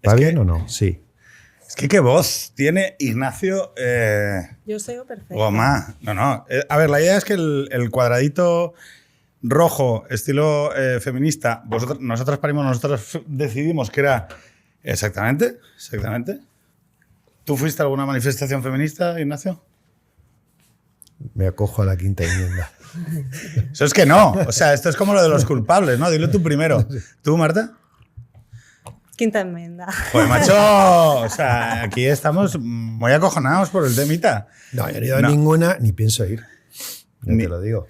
¿Va bien o no? Sí. Es que qué voz tiene Ignacio Yo soy perfecto. Gomá. No. A ver, la idea es que el cuadradito rojo, estilo feminista, nosotros decidimos que era... Exactamente. ¿Tú fuiste a alguna manifestación feminista, Ignacio? Me acojo a la quinta enmienda. Eso es que no. O sea, esto es como lo de los culpables, ¿no? Dilo tú primero. ¿Tú, Marta? Quinta enmienda. Pues, macho, o sea, aquí estamos muy acojonados por el temita. No, yo no he ido a ninguna, ni pienso ir. Ya te lo digo.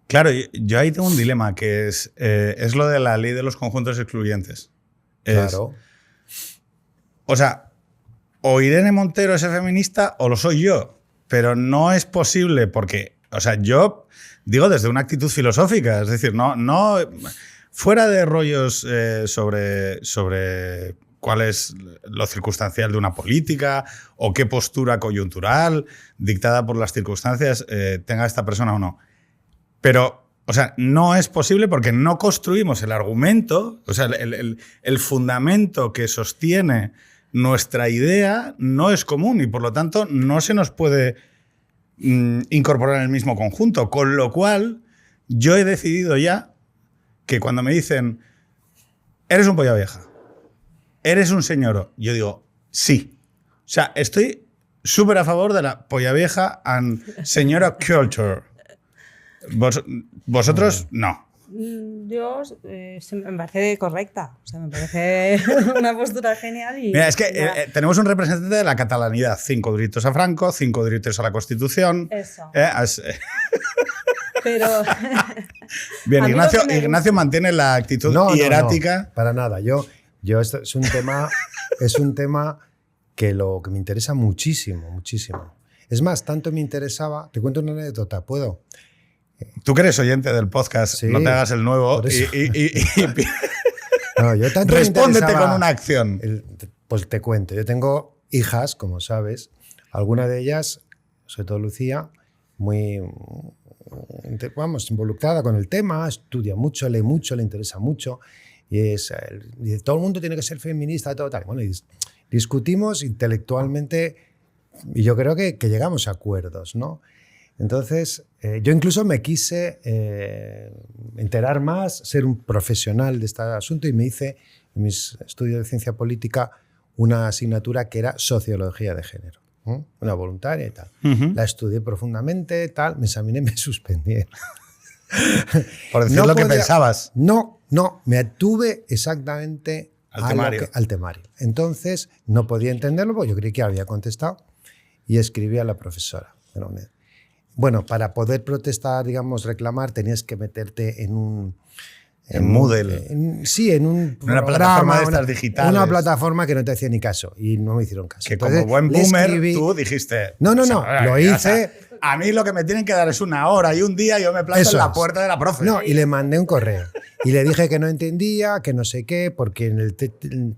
Claro, yo ahí tengo un dilema, que es lo de la ley de los conjuntos excluyentes. Claro. O sea, o Irene Montero es feminista o lo soy yo, pero no es posible porque, o sea, yo digo desde una actitud filosófica, es decir, no fuera de rollos sobre cuál es lo circunstancial de una política o qué postura coyuntural dictada por las circunstancias tenga esta persona o no. Pero, o sea, no es posible porque no construimos el argumento, o sea, el fundamento que sostiene nuestra idea no es común y, por lo tanto, no se nos puede incorporar en el mismo conjunto. Con lo cual, yo he decidido ya que cuando me dicen eres un polla vieja, eres un señoro, yo digo sí. O sea, estoy súper a favor de la polla vieja and señora culture. Vosotros no. Yo me parece correcta, o sea, me parece una postura genial. Y mira, es que tenemos un representante de la catalanidad, 5 duritos a Franco, 5 duritos a la Constitución. Eso. Pero bien, Ignacio mantiene la actitud hierática. No, para nada. Yo esto es un tema que me interesa muchísimo. Es más, tanto me interesaba. Te cuento una anécdota, ¿puedo? Tú que eres oyente del podcast, sí, no te hagas el nuevo no, yo tanto respóndete con una acción. Pues te cuento, yo tengo hijas, como sabes, alguna de ellas, sobre todo Lucía, muy involucrada con el tema, estudia mucho, lee mucho, le interesa mucho y dice, todo el mundo tiene que ser feminista, todo tal. Bueno, discutimos intelectualmente y yo creo que llegamos a acuerdos, ¿no? Entonces, yo incluso me quise enterar más, ser un profesional de este asunto y me hice, en mis estudios de ciencia política, una asignatura que era sociología de género, una voluntaria y tal. La estudié profundamente, tal, me examiné, me suspendí. Por decir lo que pensabas. No, me atuve exactamente al temario. Entonces, no podía entenderlo porque yo creí que había contestado y escribí a la profesora. Bueno, para poder protestar, digamos, reclamar, tenías que meterte en un... En Moodle. Una plataforma de estas digitales. Una plataforma que no te hacía ni caso y no me hicieron caso. Que entonces, como buen boomer tú dijiste... No, lo hice... A mí lo que me tienen que dar es una hora y un día yo me planto en la puerta de la profe. No, y le mandé un correo. Y le dije que no entendía, que no sé qué, porque en el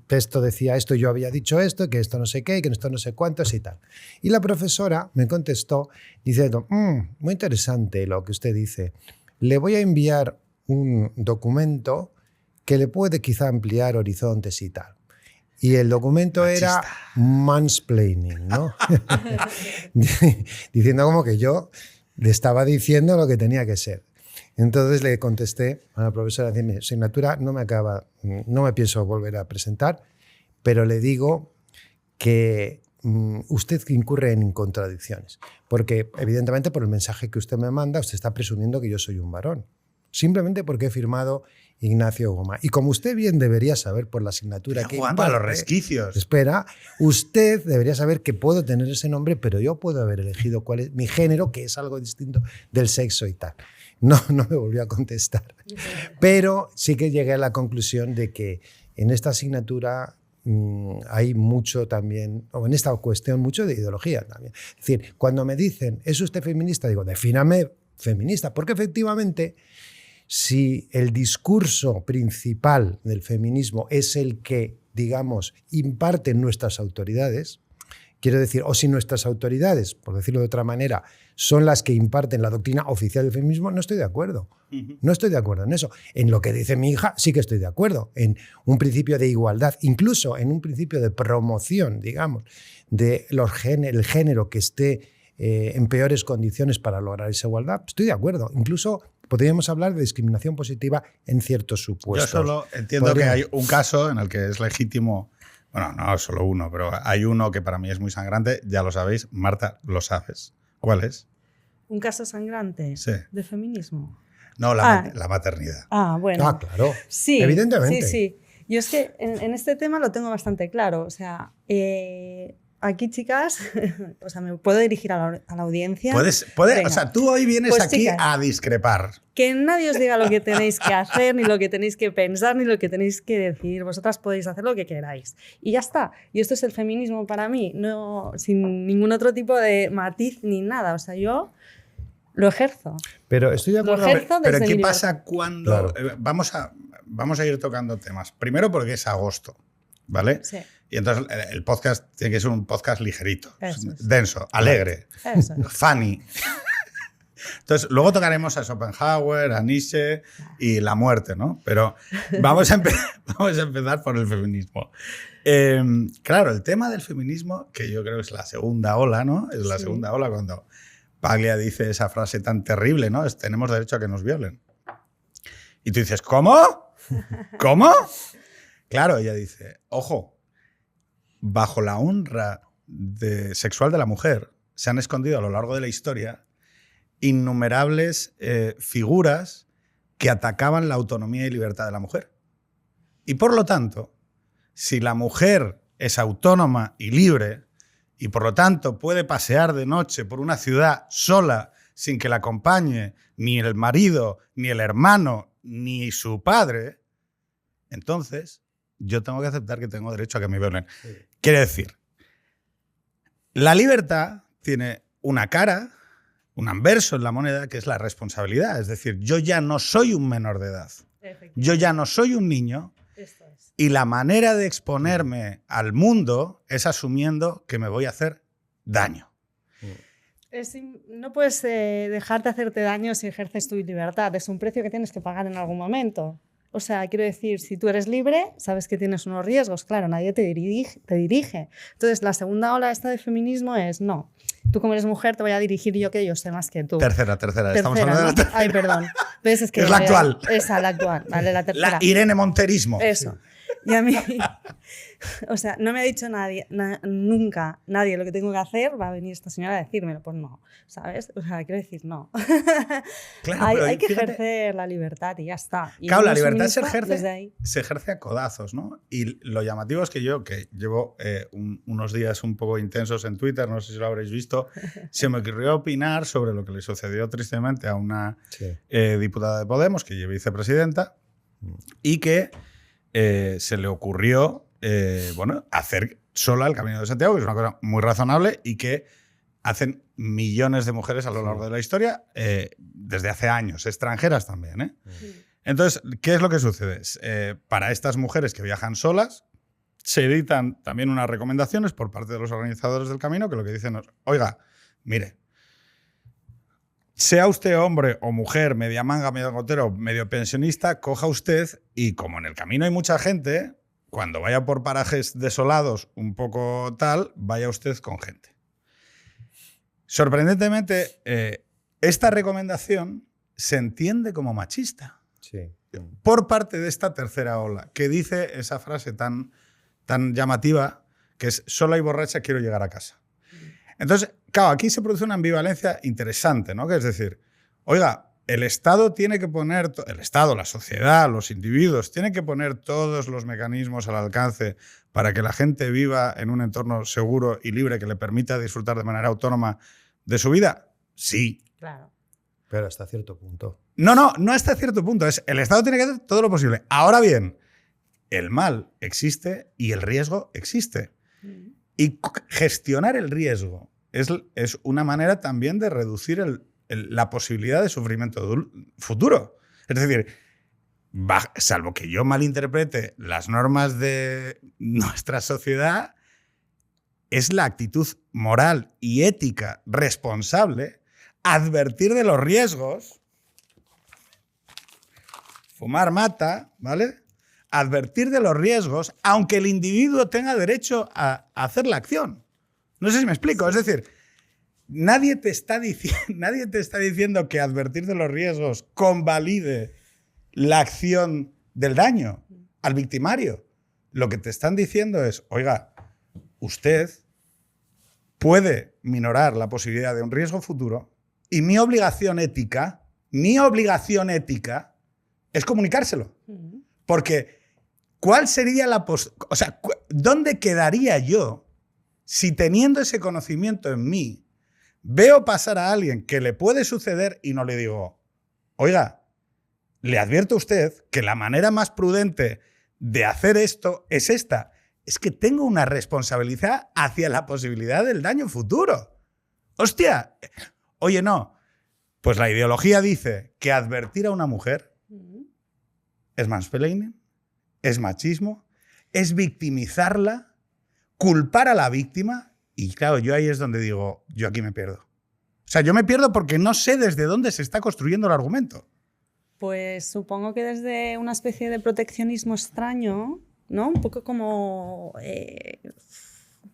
texto decía esto, yo había dicho esto, que esto no sé qué, que esto no sé cuántos y tal. Y la profesora me contestó diciendo, muy interesante lo que usted dice. Le voy a enviar un documento que le puede quizá ampliar horizontes y tal. Y el documento era mansplaining, ¿no? Diciendo como que yo le estaba diciendo lo que tenía que ser. Entonces le contesté a la profesora, mi asignatura no me pienso volver a presentar, pero le digo que usted incurre en contradicciones, porque evidentemente por el mensaje que usted me manda, usted está presumiendo que yo soy un varón, simplemente porque he firmado Ignacio Gomá. Y como usted bien debería saber por la asignatura que imparte, los resquicios. Espera, usted debería saber que puedo tener ese nombre, pero yo puedo haber elegido cuál es mi género, que es algo distinto del sexo y tal. No me volvió a contestar. Pero sí que llegué a la conclusión de que en esta asignatura hay mucho también, o en esta cuestión, mucho de ideología también. Es decir, cuando me dicen, ¿es usted feminista? Digo, defíname feminista, porque efectivamente, si el discurso principal del feminismo es el que, digamos, imparten nuestras autoridades, quiero decir, o si nuestras autoridades, por decirlo de otra manera, son las que imparten la doctrina oficial del feminismo, no estoy de acuerdo. No estoy de acuerdo en eso. En lo que dice mi hija sí que estoy de acuerdo, en un principio de igualdad, incluso en un principio de promoción, digamos, de el género que esté en peores condiciones para lograr esa igualdad. Estoy de acuerdo. Incluso podríamos hablar de discriminación positiva en ciertos supuestos. Yo solo entiendo que hay un caso en el que es legítimo, bueno, no solo uno, pero hay uno que para mí es muy sangrante, ya lo sabéis, Marta, lo sabes. ¿Cuál es? ¿Un caso sangrante Sí. de feminismo? No, la maternidad. Bueno. Ah, claro. Sí, evidentemente. Sí. Yo es que en este tema lo tengo bastante claro. O sea, aquí, chicas, o sea, me puedo dirigir a la audiencia. Puedes, Venga. o sea, tú hoy vienes Pues, aquí chicas, a discrepar. que nadie os diga lo que tenéis que hacer, ni lo que tenéis que pensar, ni lo que tenéis que decir. Vosotras podéis hacer lo que queráis. Y ya está. Y esto es el feminismo para mí, no, sin ningún otro tipo de matiz ni nada. O sea, yo lo ejerzo. Pero estoy de acuerdo. Lo ejerzo Pero desde ¿qué mi pasa cuando...? Claro. Vamos a ir tocando temas. Primero porque es agosto, ¿vale? Sí. Y entonces el podcast tiene que ser un podcast ligerito, Eso es. denso, alegre, Eso es. funny. Entonces, luego tocaremos a Schopenhauer, a Nietzsche y la muerte, ¿no? Pero vamos a empezar por el feminismo. Claro, el tema del feminismo, que yo creo que es la segunda ola, ¿no? Es la segunda ola cuando Paglia dice esa frase tan terrible, ¿no? Es, tenemos derecho a que nos violen. Y tú dices, ¿cómo? ¿Cómo? Claro, ella dice, ojo, bajo la honra sexual de la mujer se han escondido a lo largo de la historia innumerables figuras que atacaban la autonomía y libertad de la mujer. Y por lo tanto, si la mujer es autónoma y libre y por lo tanto puede pasear de noche por una ciudad sola sin que la acompañe ni el marido, ni el hermano, ni su padre, entonces yo tengo que aceptar que tengo derecho a que me violen. Sí. Quiere decir, la libertad tiene una cara, un anverso en la moneda, que es la responsabilidad. Es decir, yo ya no soy un menor de edad. Yo ya no soy un niño. Esto es. Y la manera de exponerme al mundo es asumiendo que me voy a hacer daño. No puedes dejarte hacerte daño si ejerces tu libertad. Es un precio que tienes que pagar en algún momento. O sea, quiero decir, si tú eres libre, sabes que tienes unos riesgos. Claro, nadie te dirige. Entonces, la segunda ola esta de feminismo es, no, tú como eres mujer te voy a dirigir yo que yo sé más que tú. Tercera. Estamos hablando de la tercera. Ay, perdón. ¿Ves? Es que es la actual. Esa, la actual. Vale, la tercera. La Irene Monterismo. Eso. Y a mí, o sea, no me ha dicho nunca nadie lo que tengo que hacer, va a venir esta señora a decírmelo. Pues no, ¿sabes? O sea, quiero decir, no. Claro, hay que ejercer la libertad y ya está. Y claro, la libertad se ejerce a codazos, ¿no? Y lo llamativo es que yo, que llevo unos días un poco intensos en Twitter, no sé si lo habréis visto, se me ocurrió opinar sobre lo que le sucedió tristemente a una diputada de Podemos, que es vicepresidenta, y que se le ocurrió hacer sola el Camino de Santiago, que es una cosa muy razonable y que hacen millones de mujeres a lo largo de la historia, desde hace años, extranjeras también, ¿eh? Entonces, ¿qué es lo que sucede? Para estas mujeres que viajan solas, se editan también unas recomendaciones por parte de los organizadores del camino que lo que dicen es, oiga, mire, sea usted hombre o mujer, media manga, medio gotero, medio pensionista, coja usted y como en el camino hay mucha gente, cuando vaya por parajes desolados un poco tal, vaya usted con gente. Sorprendentemente, esta recomendación se entiende como machista por parte de esta tercera ola, que dice esa frase tan llamativa que es sola y borracha quiero llegar a casa. Entonces, claro, aquí se produce una ambivalencia interesante, ¿no? Que es decir, oiga, el Estado tiene que poner, el Estado, la sociedad, los individuos, tienen que poner todos los mecanismos al alcance para que la gente viva en un entorno seguro y libre que le permita disfrutar de manera autónoma de su vida. Sí. Claro. Pero hasta cierto punto. No hasta cierto punto. El Estado tiene que hacer todo lo posible. Ahora bien, el mal existe y el riesgo existe. Y gestionar el riesgo es una manera también de reducir la posibilidad de sufrimiento futuro. Es decir, salvo que yo malinterprete las normas de nuestra sociedad, es la actitud moral y ética responsable advertir de los riesgos. Fumar mata, ¿vale? Advertir de los riesgos, aunque el individuo tenga derecho a hacer la acción. No sé si me explico. Es decir, nadie te está diciendo que advertir de los riesgos convalide la acción del daño al victimario. Lo que te están diciendo es, oiga, usted puede minorar la posibilidad de un riesgo futuro y mi obligación ética es comunicárselo. Porque, ¿cuál sería o sea, ¿dónde quedaría yo si teniendo ese conocimiento en mí veo pasar a alguien que le puede suceder y no le digo, oiga, le advierto a usted que la manera más prudente de hacer esto es esta? Es que tengo una responsabilidad hacia la posibilidad del daño futuro. ¡Hostia! Oye, no. Pues la ideología dice que advertir a una mujer es mansplaining, es machismo, es victimizarla, culpar a la víctima. Y claro, yo ahí es donde digo, yo aquí me pierdo. O sea, yo me pierdo porque no sé desde dónde se está construyendo el argumento. Pues supongo que desde una especie de proteccionismo extraño, ¿no? Un poco como...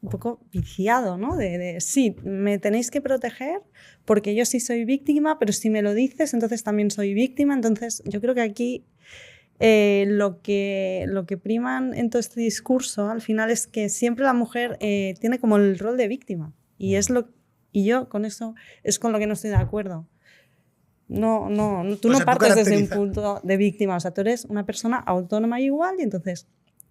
un poco viciado, ¿no? Sí, me tenéis que proteger porque yo sí soy víctima, pero si me lo dices, entonces también soy víctima. Entonces, yo creo que aquí lo que priman en todo este discurso al final es que siempre la mujer tiene como el rol de víctima. Y yo con eso es con lo que no estoy de acuerdo. No, tú no partes desde un punto de víctima. O sea, tú eres una persona autónoma igual y entonces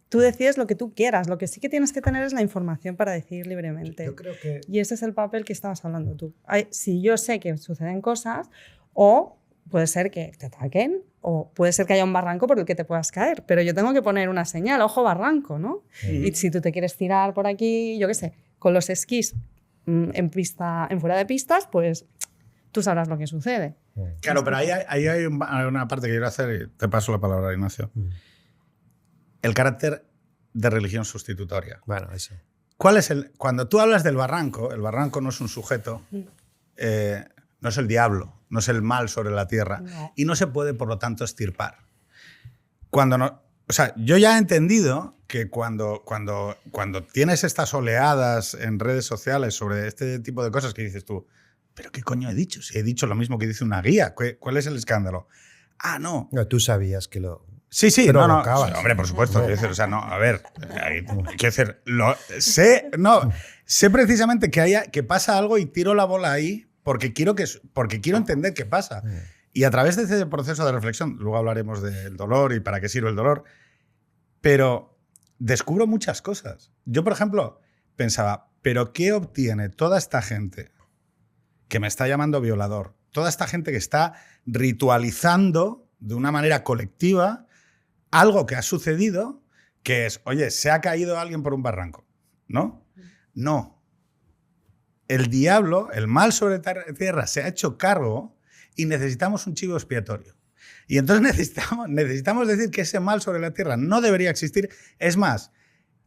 tú decides lo que tú quieras. Lo que sí que tienes que tener es la información para decidir libremente. Yo creo que... Y ese es el papel que estabas hablando tú. Si yo sé que suceden cosas, o puede ser que te ataquen, o puede ser que haya un barranco por el que te puedas caer, pero yo tengo que poner una señal, ojo barranco, ¿no? Y si tú te quieres tirar por aquí, yo qué sé, con los esquís en fuera de pistas, pues tú sabrás lo que sucede. Claro, pero ahí hay una parte que quiero hacer y te paso la palabra, Ignacio. El carácter de religión sustitutoria. Bueno, eso. Cuando tú hablas del barranco, el barranco no es un sujeto, no es el diablo, no es el mal sobre la tierra, no. Y no se puede, por lo tanto, extirpar. O sea, yo ya he entendido que cuando tienes estas oleadas en redes sociales sobre este tipo de cosas que dices tú, ¿pero qué coño he dicho? Si he dicho lo mismo que dice una guía, ¿cuál es el escándalo? Ah, no. No, tú sabías que lo... Sí, no, hombre, por supuesto. Quiero decir, o sea, no, a ver, quiero decir, sé precisamente que pasa algo y tiro la bola ahí porque quiero entender qué pasa. Y a través de ese proceso de reflexión, luego hablaremos del dolor y para qué sirve el dolor, pero descubro muchas cosas. Yo, por ejemplo, pensaba, ¿pero qué obtiene toda esta gente que me está llamando violador? Toda esta gente que está ritualizando de una manera colectiva algo que ha sucedido, que es, oye, se ha caído alguien por un barranco, ¿no? No. El diablo, el mal sobre tierra, se ha hecho cargo y necesitamos un chivo expiatorio. Y entonces necesitamos decir que ese mal sobre la tierra no debería existir. Es más,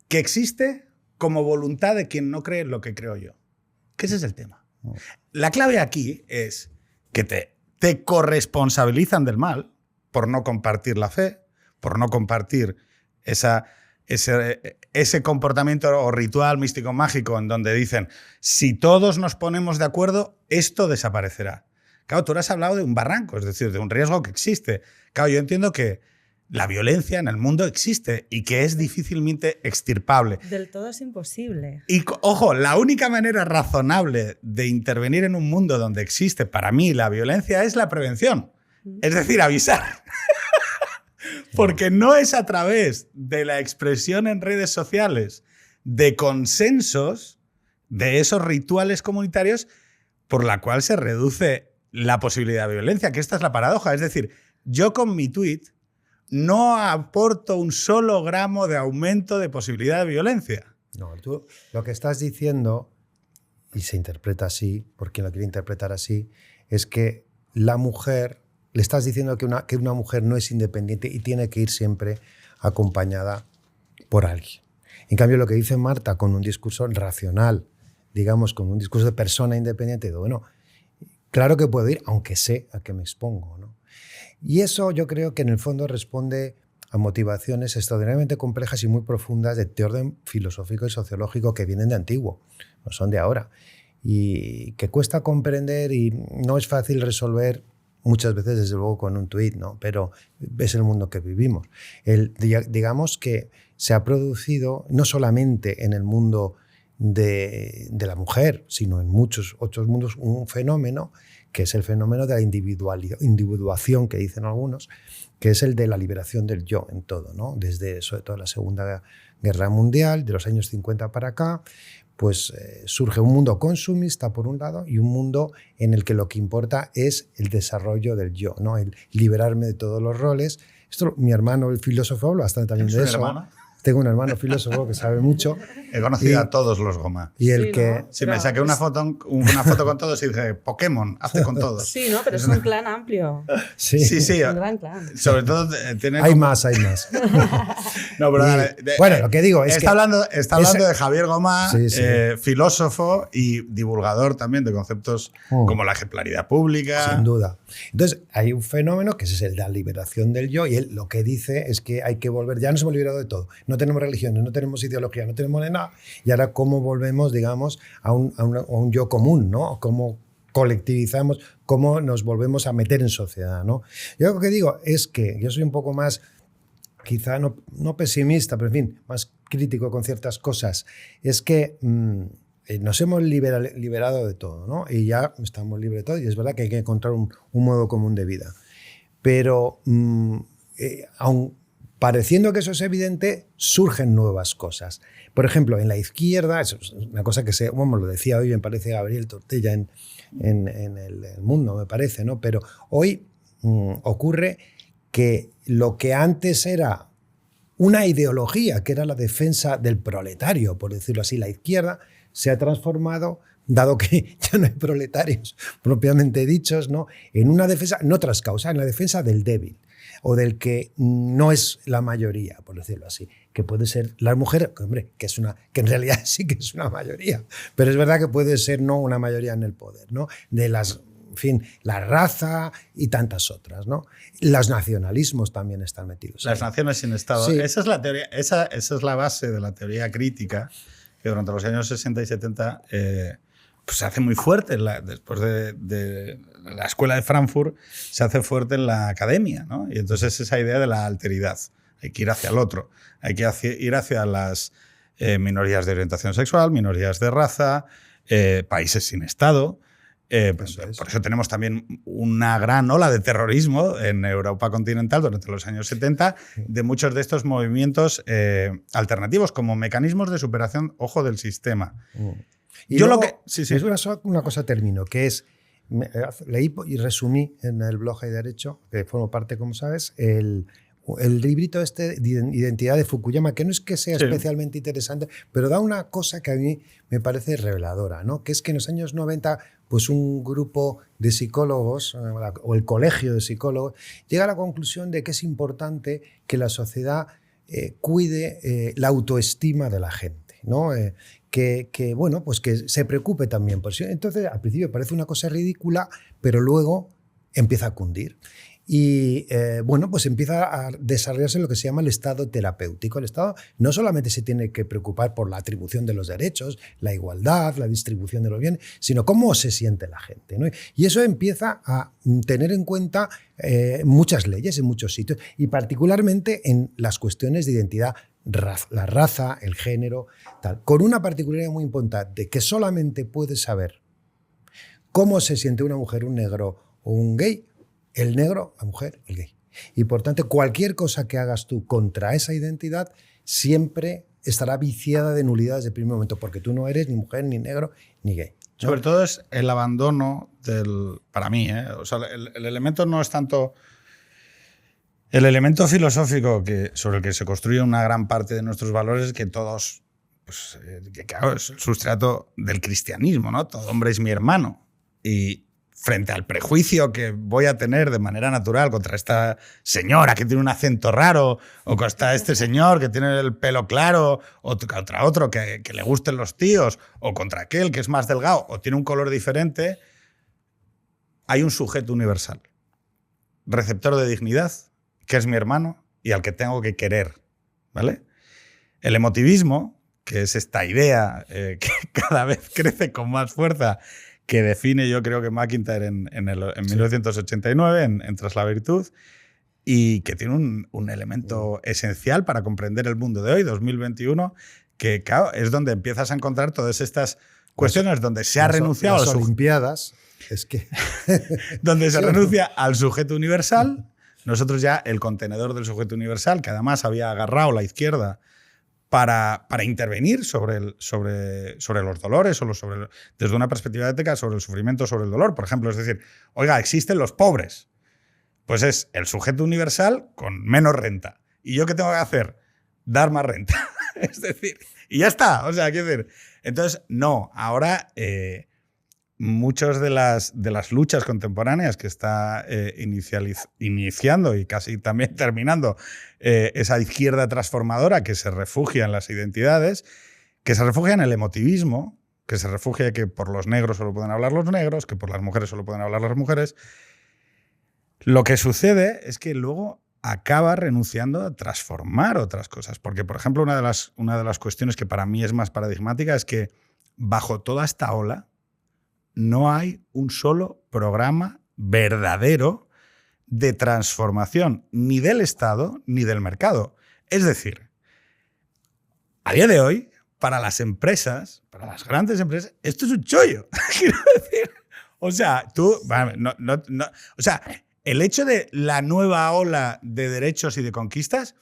que existe como voluntad de quien no cree en lo que creo yo. Que ese es el tema. La clave aquí es que te corresponsabilizan del mal por no compartir la fe, por no compartir ese comportamiento o ritual místico mágico en donde dicen, si todos nos ponemos de acuerdo, esto desaparecerá. Claro, tú has hablado de un barranco, es decir, de un riesgo que existe. Claro, yo entiendo que la violencia en el mundo existe y que es difícilmente extirpable. Del todo es imposible. Y, ojo, la única manera razonable de intervenir en un mundo donde existe, para mí, la violencia es la prevención. Es decir, avisar. Porque no es a través de la expresión en redes sociales de consensos de esos rituales comunitarios por la cual se reduce la posibilidad de violencia, que esta es la paradoja. Es decir, yo con mi tweet no aporto un solo gramo de aumento de posibilidad de violencia. No, tú lo que estás diciendo, y se interpreta así, por quien lo quiere interpretar así, es que la mujer... Le estás diciendo que una mujer no es independiente y tiene que ir siempre acompañada por alguien. En cambio, lo que dice Marta con un discurso racional, digamos, con un discurso de persona independiente, bueno, claro que puedo ir, aunque sé a qué me expongo, ¿no? Y eso yo creo que en el fondo responde a motivaciones extraordinariamente complejas y muy profundas de orden filosófico y sociológico que vienen de antiguo, no son de ahora, y que cuesta comprender y no es fácil resolver muchas veces, desde luego, con un tuit, ¿no? Pero es el mundo que vivimos. Digamos que se ha producido no solamente en el mundo de la mujer, sino en muchos otros mundos, un fenómeno que es el fenómeno de la individuación, que dicen algunos, que es el de la liberación del yo en todo, ¿no? Desde sobre todo la Segunda Guerra Mundial, de los años 50 para acá, pues surge un mundo consumista por un lado y un mundo en el que lo que importa es el desarrollo del yo, ¿no? El liberarme de todos los roles. Esto mi hermano, el filósofo, habla bastante también de eso. Hermano? Tengo un hermano filósofo que sabe mucho. He conocido a todos los Goma. Y el que... ¿no? Sí, me saqué una foto con todos y dije, Pokémon, hazte con todos. Sí, ¿no? Pero es un clan amplio. Sí. Sí. Un gran clan. Sobre todo tiene... Hay más. No, pero Y, dale, bueno, lo que digo es está que... hablando de Javier Goma, Sí. filósofo y divulgador también de conceptos como la ejemplaridad pública. Sin duda. Entonces, hay un fenómeno que es el de la liberación del yo, y él lo que dice es que hay que volver, ya nos hemos liberado de todo, no tenemos religiones, no tenemos ideología, no tenemos nada, y ahora cómo volvemos, digamos, a un yo común, ¿no? Cómo colectivizamos, cómo nos volvemos a meter en sociedad, ¿no? Yo lo que digo es que yo soy un poco más, quizá no pesimista, pero en fin, más crítico con ciertas cosas, es que nos hemos liberado de todo, ¿no? Y ya estamos libres de todo, y es verdad que hay que encontrar un modo común de vida. Pero aun pareciendo que eso es evidente, surgen nuevas cosas. Por ejemplo, en la izquierda, eso es una cosa que lo decía hoy, me parece Gabriel Tortella en El Mundo, me parece, ¿no? Pero hoy ocurre que lo que antes era una ideología, que era la defensa del proletario, por decirlo así, la izquierda, se ha transformado, dado que ya no hay proletarios propiamente dichos, ¿no? En una defensa, no tras causa, en la defensa del débil o del que no es la mayoría, por decirlo así, que puede ser la mujer, hombre, que en realidad sí que es una mayoría, pero es verdad que puede ser no una mayoría en el poder, ¿no? De las, en fin, la raza y tantas otras, ¿no? Los nacionalismos también están metidos. Las naciones sin Estado. Sí. Esa es la teoría, esa es la base de la teoría crítica que durante los años 60 y 70 pues se hace muy fuerte. Después de la escuela de Frankfurt se hace fuerte en la academia, ¿no? Y entonces esa idea de la alteridad. Hay que ir hacia el otro. Hay que ir hacia las minorías de orientación sexual, minorías de raza, países sin Estado. Por eso tenemos también una gran ola de terrorismo en Europa continental durante los años 70 de muchos de estos movimientos alternativos como mecanismos de superación, ojo, del sistema. Y yo luego, lo que sí. Es una cosa termino, que es, leí y resumí en el blog Hay Derecho, que formo parte, como sabes, el librito este de Identidad de Fukuyama, que no es que sea especialmente interesante, pero da una cosa que a mí me parece reveladora, ¿no? Que es que en los años 90, pues un grupo de psicólogos, o el colegio de psicólogos, llega a la conclusión de que es importante que la sociedad cuide la autoestima de la gente, ¿no? Bueno, pues que se preocupe también por eso. Entonces, al principio parece una cosa ridícula, pero luego empieza a cundir. Y bueno, pues empieza a desarrollarse lo que se llama el Estado terapéutico. El Estado no solamente se tiene que preocupar por la atribución de los derechos, la igualdad, la distribución de los bienes, sino cómo se siente la gente, ¿no? Y eso empieza a tener en cuenta muchas leyes en muchos sitios, y particularmente en las cuestiones de identidad, la raza, el género, tal, con una particularidad muy importante, que solamente puedes saber cómo se siente una mujer, un negro o un gay, el negro, la mujer, el gay. Y por tanto, cualquier cosa que hagas tú contra esa identidad siempre estará viciada de nulidad desde el primer momento, porque tú no eres ni mujer, ni negro, ni gay, ¿no? Sobre todo es el abandono para mí, o sea, el elemento no es tanto... El elemento filosófico sobre el que se construye una gran parte de nuestros valores es que todos, pues, que claro, es el sustrato del cristianismo, ¿no? Todo hombre es mi hermano. Y frente al prejuicio que voy a tener de manera natural contra esta señora que tiene un acento raro, o contra este señor que tiene el pelo claro, o contra otro que le gusten los tíos, o contra aquel que es más delgado o tiene un color diferente, hay un sujeto universal, receptor de dignidad, que es mi hermano y al que tengo que querer, ¿vale? El emotivismo, que es esta idea que cada vez crece con más fuerza, que define yo creo que MacIntyre en 1989, en Tras la virtud, y que tiene un elemento esencial para comprender el mundo de hoy, 2021, que claro, es donde empiezas a encontrar todas estas cuestiones donde se ha renunciado las Olimpiadas, es que donde se renuncia al sujeto universal. Nosotros ya el contenedor del sujeto universal, que además había agarrado la izquierda para intervenir sobre los dolores o desde una perspectiva ética sobre el sufrimiento, sobre el dolor, por ejemplo. Es decir, oiga, existen los pobres. Pues es el sujeto universal con menos renta. ¿Y yo qué tengo que hacer? Dar más renta. Es decir, y ya está. O sea, quiero decir, entonces, no, ahora muchas de las luchas contemporáneas que está iniciando y casi también terminando esa izquierda transformadora que se refugia en las identidades, que se refugia en el emotivismo, que se refugia que por los negros solo pueden hablar los negros, que por las mujeres solo pueden hablar las mujeres. Lo que sucede es que luego acaba renunciando a transformar otras cosas. Porque, por ejemplo, una de las cuestiones que para mí es más paradigmática es que bajo toda esta ola no hay un solo programa verdadero de transformación ni del Estado ni del mercado. Es decir, a día de hoy, para las empresas, para las grandes empresas, esto es un chollo. Quiero decir, o sea, o sea, el hecho de la nueva ola de derechos y de conquistas,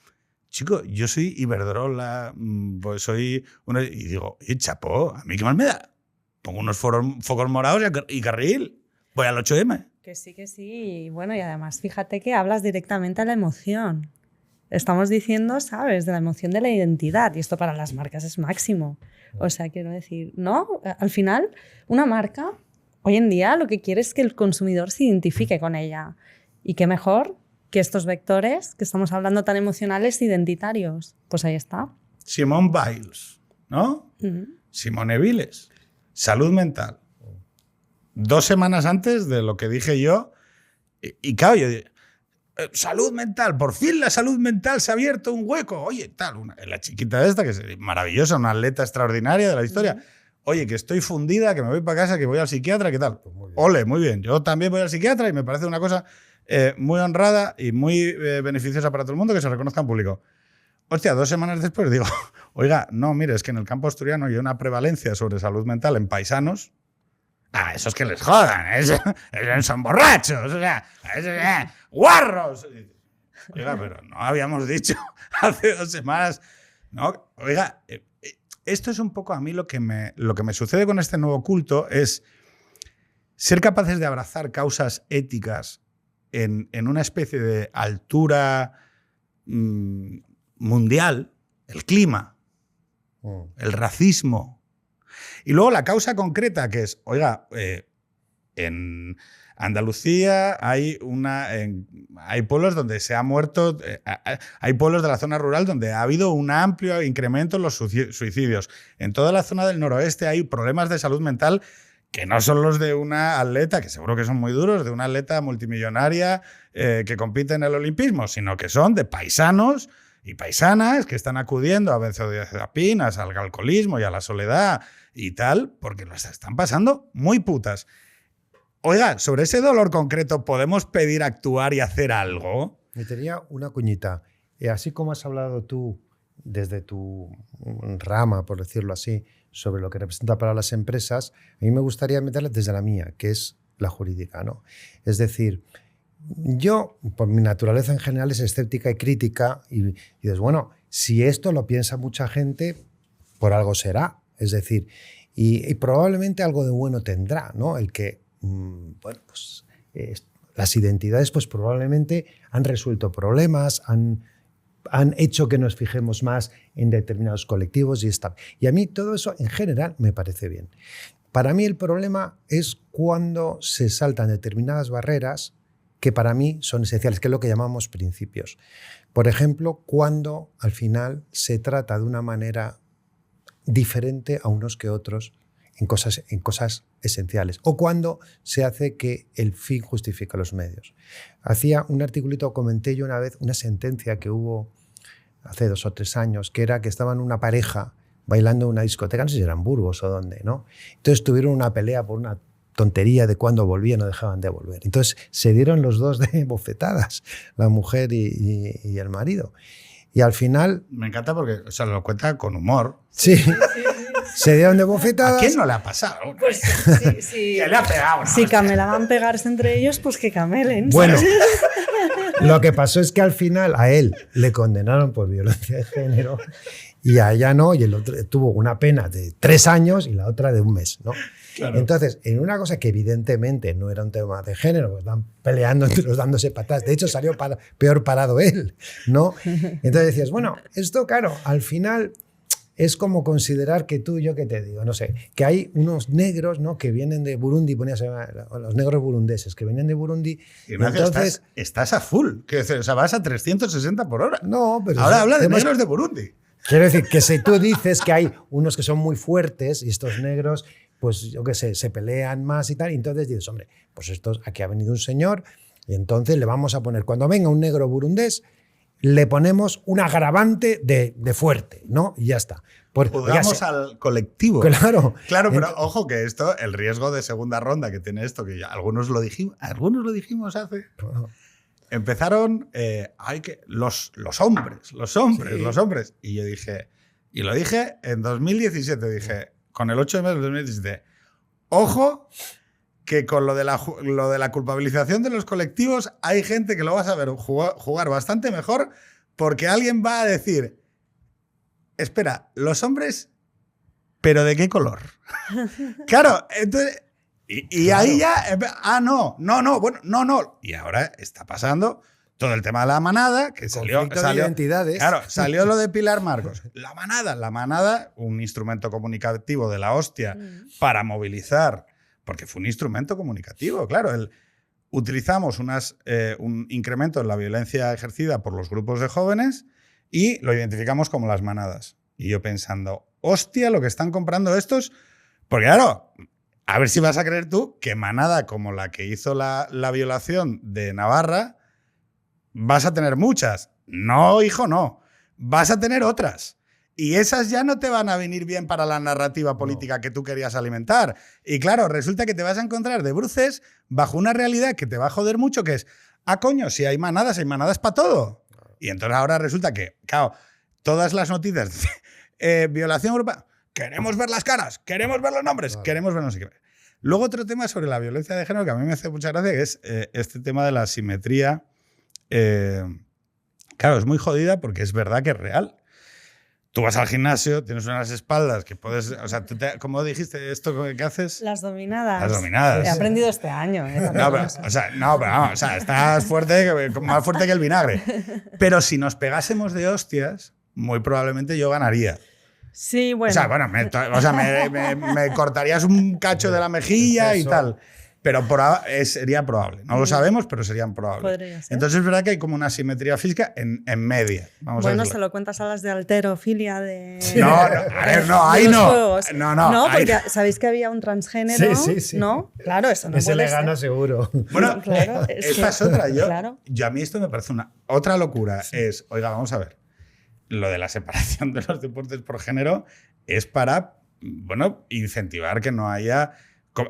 chico, yo soy Iberdrola, pues soy y digo, chapó, ¿a mí qué más me da? Pongo unos focos morados y carril, voy al 8M. Que sí. Y bueno, y además, fíjate que hablas directamente a la emoción. Estamos diciendo, ¿sabes?, de la emoción de la identidad. Y esto para las marcas es máximo. O sea, quiero decir, ¿no? Al final, una marca, hoy en día, lo que quiere es que el consumidor se identifique con ella. Y qué mejor que estos vectores que estamos hablando tan emocionales identitarios. Pues ahí está. Simone Biles, ¿no? Simone Biles. Salud mental. 2 semanas antes de lo que dije yo, y claro, yo dije, salud mental, por fin la salud mental se ha abierto un hueco. Oye, tal, la chiquita esta, que es maravillosa, una atleta extraordinaria de la historia. Oye, que estoy fundida, que me voy para casa, que voy al psiquiatra, ¿qué tal? Pues ole, muy bien. Yo también voy al psiquiatra y me parece una cosa muy honrada y muy beneficiosa para todo el mundo que se reconozca en público. Hostia, 2 semanas después digo, oiga, no, mire, es que en el campo asturiano hay una prevalencia sobre salud mental en paisanos. Esos que les jodan, son borrachos, o sea, guarros. Oiga, pero no habíamos dicho hace 2 semanas. No, oiga, esto es un poco a mí lo que me sucede con este nuevo culto, es ser capaces de abrazar causas éticas en una especie de altura mundial, el clima, el racismo, y luego la causa concreta que es, oiga, en Andalucía hay pueblos donde se ha muerto, hay pueblos de la zona rural donde ha habido un amplio incremento en los suicidios. En toda la zona del noroeste hay problemas de salud mental que no son los de una atleta, que seguro que son muy duros, de una atleta multimillonaria que compite en el olimpismo, sino que son de paisanos y paisanas que están acudiendo a benzodiazepinas, al alcoholismo y a la soledad y tal, porque las están pasando muy putas. Oiga, sobre ese dolor concreto, ¿podemos pedir actuar y hacer algo? Me tenía una cuñita. Así como has hablado tú desde tu rama, por decirlo así, sobre lo que representa para las empresas, a mí me gustaría meterla desde la mía, que es la jurídica, ¿no? Es decir, yo, por mi naturaleza en general, es escéptica y crítica, y dices, bueno, si esto lo piensa mucha gente, por algo será. Es decir, y probablemente algo de bueno tendrá, ¿no? El que, bueno, pues las identidades pues probablemente han resuelto problemas, han hecho que nos fijemos más en determinados colectivos y está. Y a mí todo eso en general me parece bien. Para mí el problema es cuando se saltan determinadas barreras que para mí son esenciales, que es lo que llamamos principios. Por ejemplo, cuando al final se trata de una manera diferente a unos que otros en cosas esenciales. O cuando se hace que el fin justifica los medios. Hacía un articulito, comenté yo una vez una sentencia que hubo hace 2 o 3 años, que era que estaban una pareja bailando en una discoteca, no sé si era en Burgos o dónde, ¿no? Entonces tuvieron una pelea por una tontería de cuando volvían o dejaban de volver. Entonces se dieron los dos de bofetadas, la mujer y el marido. Y al final... Me encanta porque lo cuenta con humor. Sí, se dieron de bofetadas. ¿A quién no le ha pasado? Pues sí. ¿Quién le ha pegado? ¿No? Si camelaban pegarse entre ellos, pues que camelen. Bueno, lo que pasó es que al final a él le condenaron por violencia de género y a ella no, y el otro tuvo una pena de 3 años y la otra de 1 mes, ¿no? Claro. Entonces, en una cosa que evidentemente no era un tema de género, pues están peleando entre los dándose patadas. De hecho, salió peor parado él, ¿no? Entonces decías, bueno, esto, claro, al final es como considerar que tú y yo, ¿qué te digo? No sé, que hay unos negros, ¿no?, que vienen de Burundi, los negros burundeses, que vienen de Burundi. Ignacio, entonces, estás a full. O sea, vas a 360 por hora. No, pero... Ahora habla de negros de Burundi. Quiero decir que si tú dices que hay unos que son muy fuertes y estos negros, pues yo qué sé, se pelean más y tal, y entonces dices, hombre, pues aquí ha venido un señor y entonces le vamos a poner, cuando venga un negro burundés, le ponemos un agravante de fuerte, ¿no? Y ya está. Juzgamos al colectivo. Claro. Claro, pero ojo que esto, el riesgo de segunda ronda que tiene esto, que ya algunos lo dijimos hace... Bueno. Empezaron los hombres. Y yo dije, y lo dije en 2017, dije, con el 8 de mayo de 2017, ojo que con lo de la culpabilización de los colectivos hay gente que lo va a saber jugar bastante mejor, porque alguien va a decir, espera, los hombres, ¿pero de qué color? Claro, entonces... Y claro. Ahí ya... no. Y ahora está pasando todo el tema de la manada, que salió de identidades. Claro, salió lo de Pilar Marcos. La manada, un instrumento comunicativo de la hostia para movilizar, porque fue un instrumento comunicativo, claro. Utilizamos un incremento en la violencia ejercida por los grupos de jóvenes y lo identificamos como las manadas. Y yo pensando, hostia, lo que están comprando estos... Porque claro... A ver si vas a creer tú que manada como la que hizo la violación de Navarra, vas a tener muchas. No, hijo, no. Vas a tener otras. Y esas ya no te van a venir bien para la narrativa política que tú querías alimentar. Y claro, resulta que te vas a encontrar de bruces bajo una realidad que te va a joder mucho, que es, coño, si hay manadas para todo. Y entonces ahora resulta que, claro, todas las noticias de violación grupal... Queremos ver las caras, queremos ver los nombres, queremos ver no sé qué. Luego otro tema sobre la violencia de género que a mí me hace mucha gracia, que es este tema de la simetría. Claro, es muy jodida porque es verdad que es real. Tú vas al gimnasio, tienes unas espaldas que puedes... O sea, ¿cómo dijiste esto que haces? Las dominadas. Las dominadas. He aprendido este año. Estás fuerte, más fuerte que el vinagre. Pero si nos pegásemos de hostias, muy probablemente yo ganaría. Sí, bueno. Me cortarías un cacho de la mejilla y tal. Pero sería probable. No lo sabemos, pero serían probables. Podría ser. Entonces es verdad que hay como una simetría física en media. Bueno, se lo cuentas a las de halterofilia de... Ahí no. No, porque sabéis que había un transgénero, sí. ¿no? Claro, eso no Ese le gana seguro. Bueno, claro, esta es otra. Claro. Yo a mí esto me parece otra locura. Es, oiga, vamos a ver. Lo de la separación de los deportes por género es para, incentivar que no haya...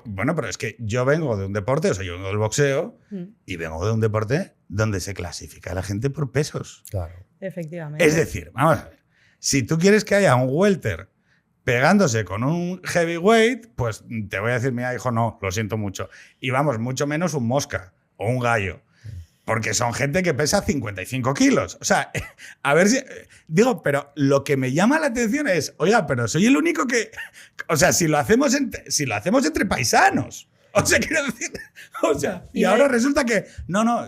Bueno, pero es que yo vengo de un deporte, yo vengo del boxeo y vengo de un deporte donde se clasifica a la gente por pesos. Claro. Efectivamente. Es decir, vamos a ver, si tú quieres que haya un welter pegándose con un heavyweight, pues te voy a decir, mira, hijo, no, lo siento mucho. Y vamos, mucho menos un mosca o un gallo. Porque son gente que pesa 55 kilos. O sea, a ver si... Digo, pero lo que me llama la atención es, oiga, pero soy el único que... O sea, si lo hacemos entre paisanos. O sea, quiero decir... O sea, y ahora resulta que... No,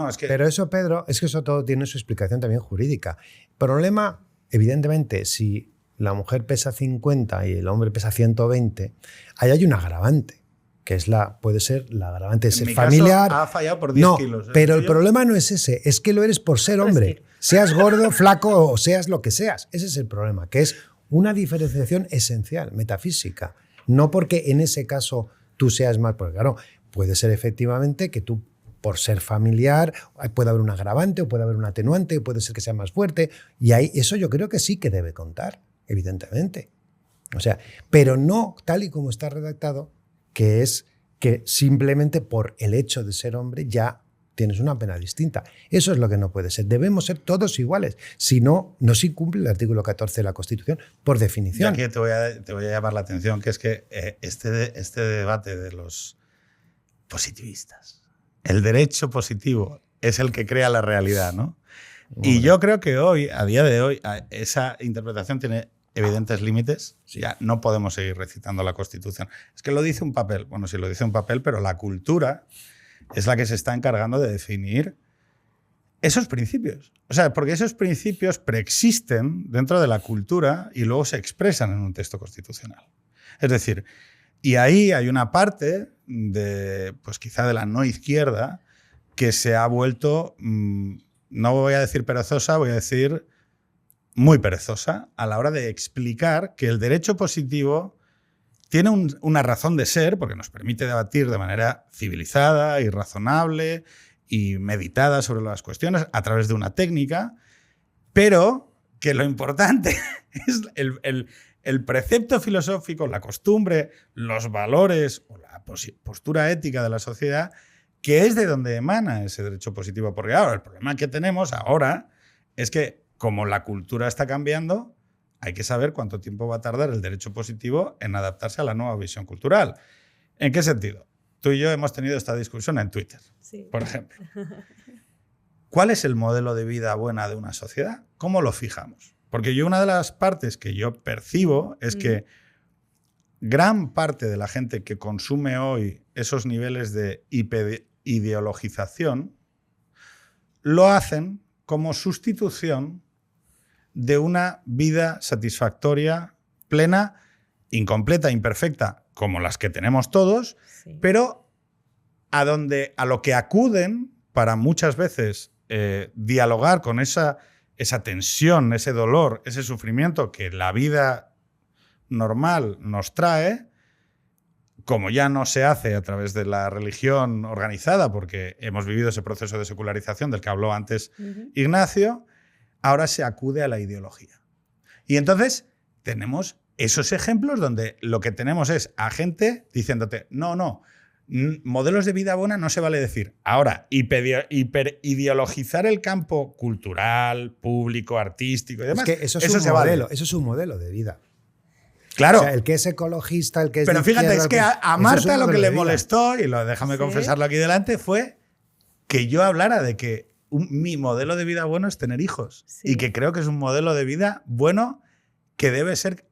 es que... Pero eso, Pedro, es que eso todo tiene su explicación también jurídica. Problema, evidentemente, si la mujer pesa 50 y el hombre pesa 120, ahí hay un agravante. Que puede ser la agravante de ser familiar. Caso, ha fallado por 10 kilos. Pero el problema no es ese, es que lo eres por ser hombre. Seas gordo, flaco o seas lo que seas. Ese es el problema, que es una diferenciación esencial, metafísica. No porque en ese caso tú seas mal, porque claro, puede ser efectivamente que tú, por ser familiar, puede haber un agravante o puede haber un atenuante, puede ser que sea más fuerte, y ahí eso yo creo que sí que debe contar, evidentemente. O sea, pero no tal y como está redactado, que es que simplemente por el hecho de ser hombre ya tienes una pena distinta. Eso es lo que no puede ser. Debemos ser todos iguales. Si no, no se incumple el artículo 14 de la Constitución, por definición. Y aquí te voy a llamar la atención, que es que este debate de los positivistas, el derecho positivo es el que crea la realidad, ¿no? Y yo creo que hoy, a día de hoy, esa interpretación tiene evidentes límites. Sí. Ya no podemos seguir recitando la Constitución. Es que lo dice un papel. Bueno, sí lo dice un papel, pero la cultura es la que se está encargando de definir esos principios. O sea, porque esos principios preexisten dentro de la cultura y luego se expresan en un texto constitucional. Es decir, y ahí hay una parte de, pues quizá de la no izquierda que se ha vuelto, no voy a decir perezosa, voy a decir muy perezosa a la hora de explicar que el derecho positivo tiene una razón de ser, porque nos permite debatir de manera civilizada y razonable y meditada sobre las cuestiones a través de una técnica, pero que lo importante es el precepto filosófico, la costumbre, los valores o la postura ética de la sociedad, que es de donde emana ese derecho positivo. Porque ahora el problema que tenemos ahora es que como la cultura está cambiando, hay que saber cuánto tiempo va a tardar el derecho positivo en adaptarse a la nueva visión cultural. ¿En qué sentido? Tú y yo hemos tenido esta discusión en Twitter, sí, por ejemplo. ¿Cuál es el modelo de vida buena de una sociedad? ¿Cómo lo fijamos? Porque yo una de las partes que yo percibo es que gran parte de la gente que consume hoy esos niveles de ideologización lo hacen como sustitución de una vida satisfactoria, plena, incompleta, imperfecta, como las que tenemos todos, sí, pero a lo que acuden para muchas veces dialogar con esa tensión, ese dolor, ese sufrimiento que la vida normal nos trae, como ya no se hace a través de la religión organizada, porque hemos vivido ese proceso de secularización del que habló antes Ignacio, ahora se acude a la ideología. Y entonces tenemos esos ejemplos donde lo que tenemos es a gente diciéndote, no, modelos de vida buena no se vale decir. Ahora, hiperideologizar el campo cultural, público, artístico y demás, es que eso es un modelo de vida. Claro. O sea, el que es ecologista, el que es... Pero fíjate, es que a Marta lo que le molestó, y déjame confesarlo aquí delante, fue que yo hablara de que mi modelo de vida bueno es tener hijos. Sí. Y que creo que es un modelo de vida bueno que debe ser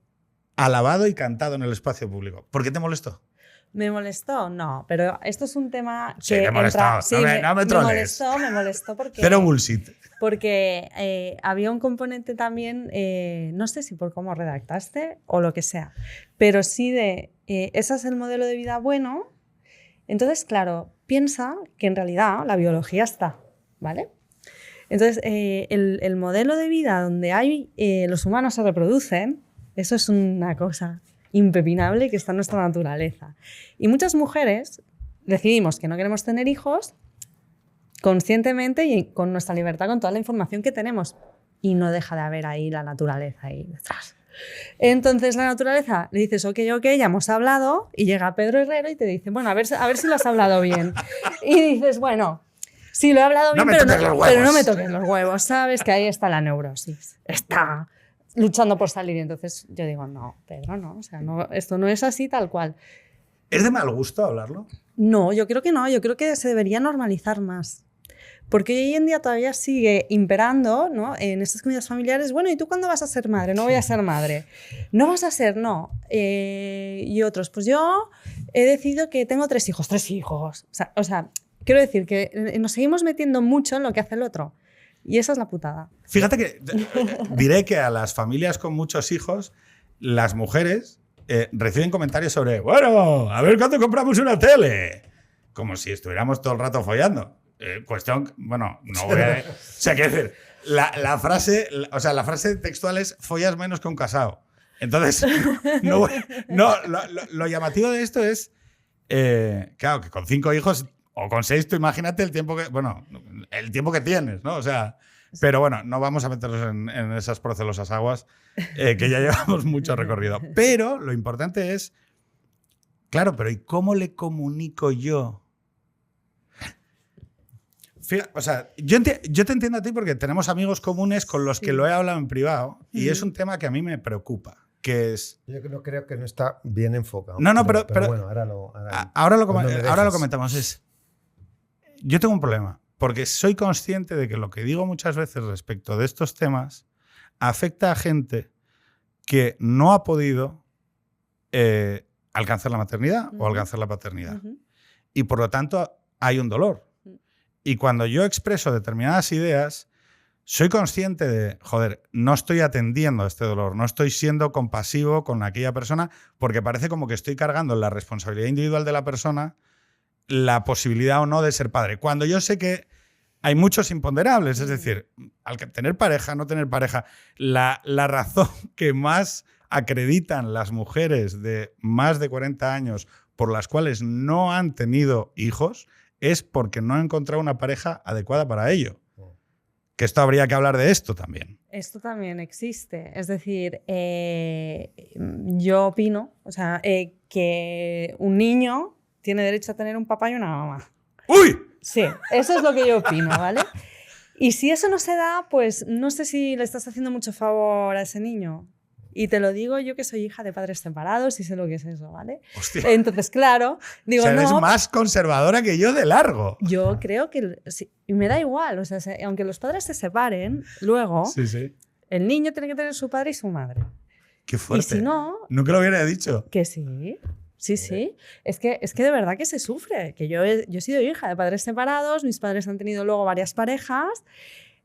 alabado y cantado en el espacio público. ¿Por qué te molestó? ¿Me molestó? No, pero esto es un tema que... Sí, me molestó. No me troles. Me molestó porque... Cero bullshit. Porque había un componente también, no sé si por cómo redactaste o lo que sea, pero sí de, ese es el modelo de vida bueno. Entonces, claro, piensa que en realidad la biología está, ¿vale? Entonces, el modelo de vida donde los humanos se reproducen, eso es una cosa impepinable que está en nuestra naturaleza. Y muchas mujeres decidimos que no queremos tener hijos conscientemente y con nuestra libertad, con toda la información que tenemos. Y no deja de haber ahí la naturaleza ahí detrás. Entonces la naturaleza le dices, ok, ya hemos hablado, y llega Pedro Herrero y te dice, bueno, a ver si lo has hablado bien. Y dices, bueno, sí, lo he hablado bien, pero no me toques los huevos, ¿sabes? Que ahí está la neurosis. Está luchando por salir. Y entonces yo digo, no, Pedro, no. O sea, no, esto no es así tal cual. ¿Es de mal gusto hablarlo? No, yo creo que no. Yo creo que se debería normalizar más. Porque hoy en día todavía sigue imperando, ¿no? En estas comidas familiares, bueno, ¿y tú cuándo vas a ser madre? No voy a ser madre. No vas a ser, no. Y otros, pues yo he decidido que tengo 3 hijos. 3 hijos. O sea, quiero decir que nos seguimos metiendo mucho en lo que hace el otro. Y esa es la putada. Fíjate que diré que a las familias con muchos hijos, las mujeres reciben comentarios sobre, bueno, a ver cuándo compramos una tele. Como si estuviéramos todo el rato follando. Cuestión, bueno, no voy a... O sea, quiero decir, la frase textual es follas menos que un casado. Entonces, lo llamativo de esto es, claro, que con 5 hijos o con 6, tú imagínate el tiempo que tienes, ¿no? O sea, pero bueno, no vamos a meternos en esas procelosas aguas, que ya llevamos mucho recorrido. Pero lo importante es, claro, pero ¿y cómo le comunico yo? Fíjate, o sea, yo te entiendo a ti porque tenemos amigos comunes con los que lo he hablado en privado y es un tema que a mí me preocupa, que es... Yo creo que no está bien enfocado. Pero bueno, ahora lo comentamos. Yo tengo un problema, porque soy consciente de que lo que digo muchas veces respecto de estos temas afecta a gente que no ha podido alcanzar la maternidad o alcanzar la paternidad. Y por lo tanto hay un dolor. Y cuando yo expreso determinadas ideas, soy consciente de, joder, no estoy atendiendo a este dolor, no estoy siendo compasivo con aquella persona, porque parece como que estoy cargando en la responsabilidad individual de la persona la posibilidad o no de ser padre. Cuando yo sé que hay muchos imponderables, es decir, al tener pareja, no tener pareja, la razón que más acreditan las mujeres de más de 40 años por las cuales no han tenido hijos es porque no han encontrado una pareja adecuada para ello. Que esto habría que hablar de esto también. Esto también existe. Es decir, yo opino, o sea, que un niño tiene derecho a tener un papá y una mamá. ¡Uy! Sí, eso es lo que yo opino, ¿vale? Y si eso no se da, pues no sé si le estás haciendo mucho favor a ese niño. Y te lo digo yo que soy hija de padres separados y sé lo que es eso, ¿vale? Hostia. Entonces, claro, digo, o sea, eres no, más conservadora que yo de largo. yo creo que, sí, y me da igual, o sea, aunque los padres se separen, luego Sí. el niño tiene que tener su padre y su madre. Qué fuerte. Y si no, nunca lo hubiera dicho. que sí. Sí. Es que de verdad que se sufre. Que yo he sido hija de padres separados, mis padres han tenido luego varias parejas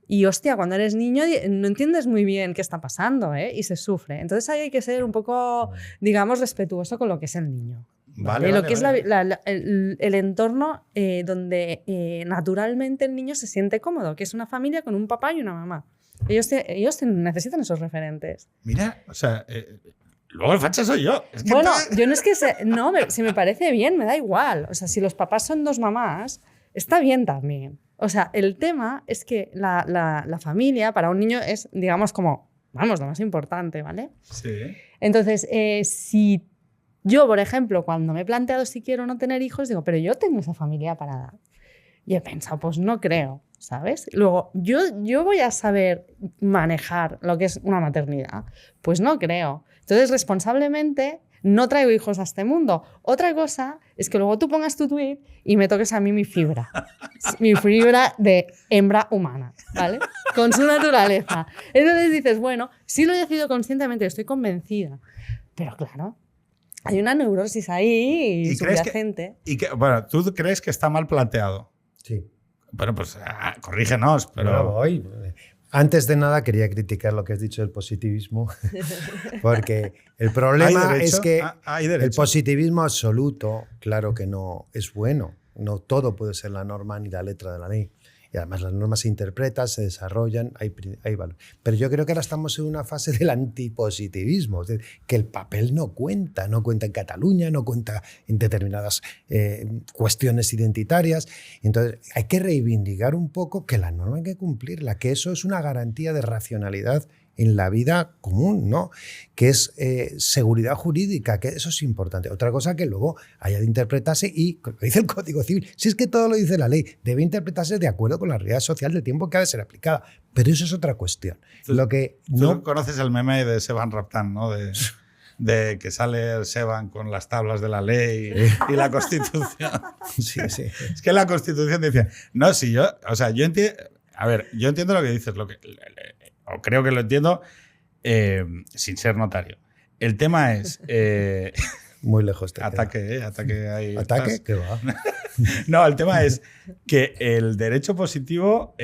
y, hostia, cuando eres niño no entiendes muy bien qué está pasando, ¿eh? Y se sufre. Entonces ahí hay que ser un poco, digamos, respetuoso con lo que es el niño. Vale, lo que es el entorno donde naturalmente el niño se siente cómodo, que es una familia con un papá y una mamá. Ellos necesitan esos referentes. Mira, o sea... luego el facha soy yo. Es que Bueno, yo no es que... si me parece bien, me da igual. O sea, si los papás son 2 mamás, está bien también. O sea, el tema es que la familia para un niño es, digamos, como, vamos, lo más importante, ¿vale? Sí. Entonces, si yo, por ejemplo, cuando me he planteado si quiero o no tener hijos, digo, pero yo tengo esa familia para dar. Y he pensado, pues no creo, ¿sabes? Luego, ¿yo voy a saber manejar lo que es una maternidad? Pues no creo. Entonces, responsablemente, no traigo hijos a este mundo. Otra cosa es que luego tú pongas tu tweet y me toques a mí mi fibra de hembra humana, ¿vale? Con su naturaleza. Entonces dices, bueno, sí lo he decidido conscientemente, estoy convencida. Pero claro, hay una neurosis ahí subyacente. Bueno, ¿tú crees que está mal planteado? Sí. Bueno, pues corrígenos, pero... No voy. Antes de nada quería criticar lo que has dicho del positivismo, porque el problema es que el positivismo absoluto, claro que no es bueno. No todo puede ser la norma ni la letra de la ley. Y además las normas se interpretan, se desarrollan, hay valor. Pero yo creo que ahora estamos en una fase del antipositivismo, es decir, que el papel no cuenta en Cataluña, no cuenta en determinadas cuestiones identitarias. Entonces hay que reivindicar un poco que la norma hay que cumplirla, que eso es una garantía de racionalidad en la vida común, ¿no? Que es seguridad jurídica, que eso es importante. Otra cosa que luego haya de interpretarse y, como dice el Código Civil, si es que todo lo dice la ley, debe interpretarse de acuerdo con la realidad social del tiempo que ha de ser aplicada. Pero eso es otra cuestión. Tú conoces el meme de Seban Raptan, ¿no? De que sale Seban con las tablas de la ley y la Constitución. Sí. Es que la Constitución dice... No, si yo... O sea, yo entiendo... A ver, yo entiendo lo que dices, o creo que lo entiendo sin ser notario. El tema es... Muy lejos. Ataque ahí. ¿Ataque? ¿Qué va? No, el tema es que el derecho positivo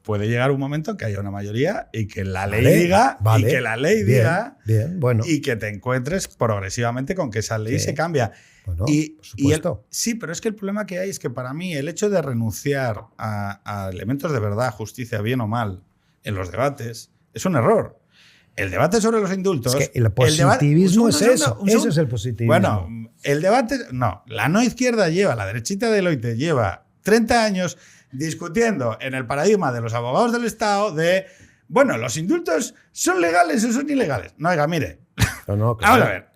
puede llegar un momento en que haya una mayoría y que la ley diga, vale, y que la ley diga, bien, bueno. y que te encuentres progresivamente con que esa ley se cambia. Bueno, por supuesto. Sí, pero es que el problema que hay es que para mí el hecho de renunciar a elementos de verdad, justicia, bien o mal, en los debates, es un error. el debate sobre los indultos... Es que el positivismo es eso. Eso es el positivismo. Bueno, el debate... No, la no izquierda lleva, la derechita de Deloitte lleva 30 años discutiendo en el paradigma de los abogados del Estado de, bueno, los indultos son legales o son ilegales. No, oiga, mire. No, claro. Vamos a ver.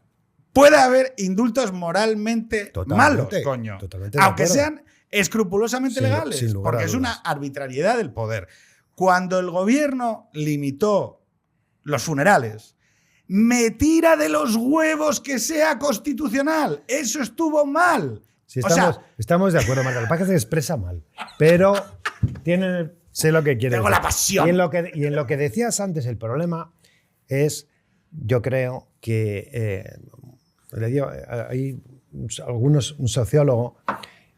Puede haber indultos moralmente Totalmente, malos, coño. totalmente de aunque acuerdo. sean escrupulosamente legales. Sin lugar a porque es una dudas. arbitrariedad del poder. Cuando el gobierno limitó los funerales, me tira de los huevos que sea constitucional. Eso estuvo mal. Sí, O sea, estamos de acuerdo, Marta. Lo que pasa es que se expresa mal. Pero sé lo que quiere tengo decir. la pasión. Y en lo que decías antes, el problema es, yo creo que hay un sociólogo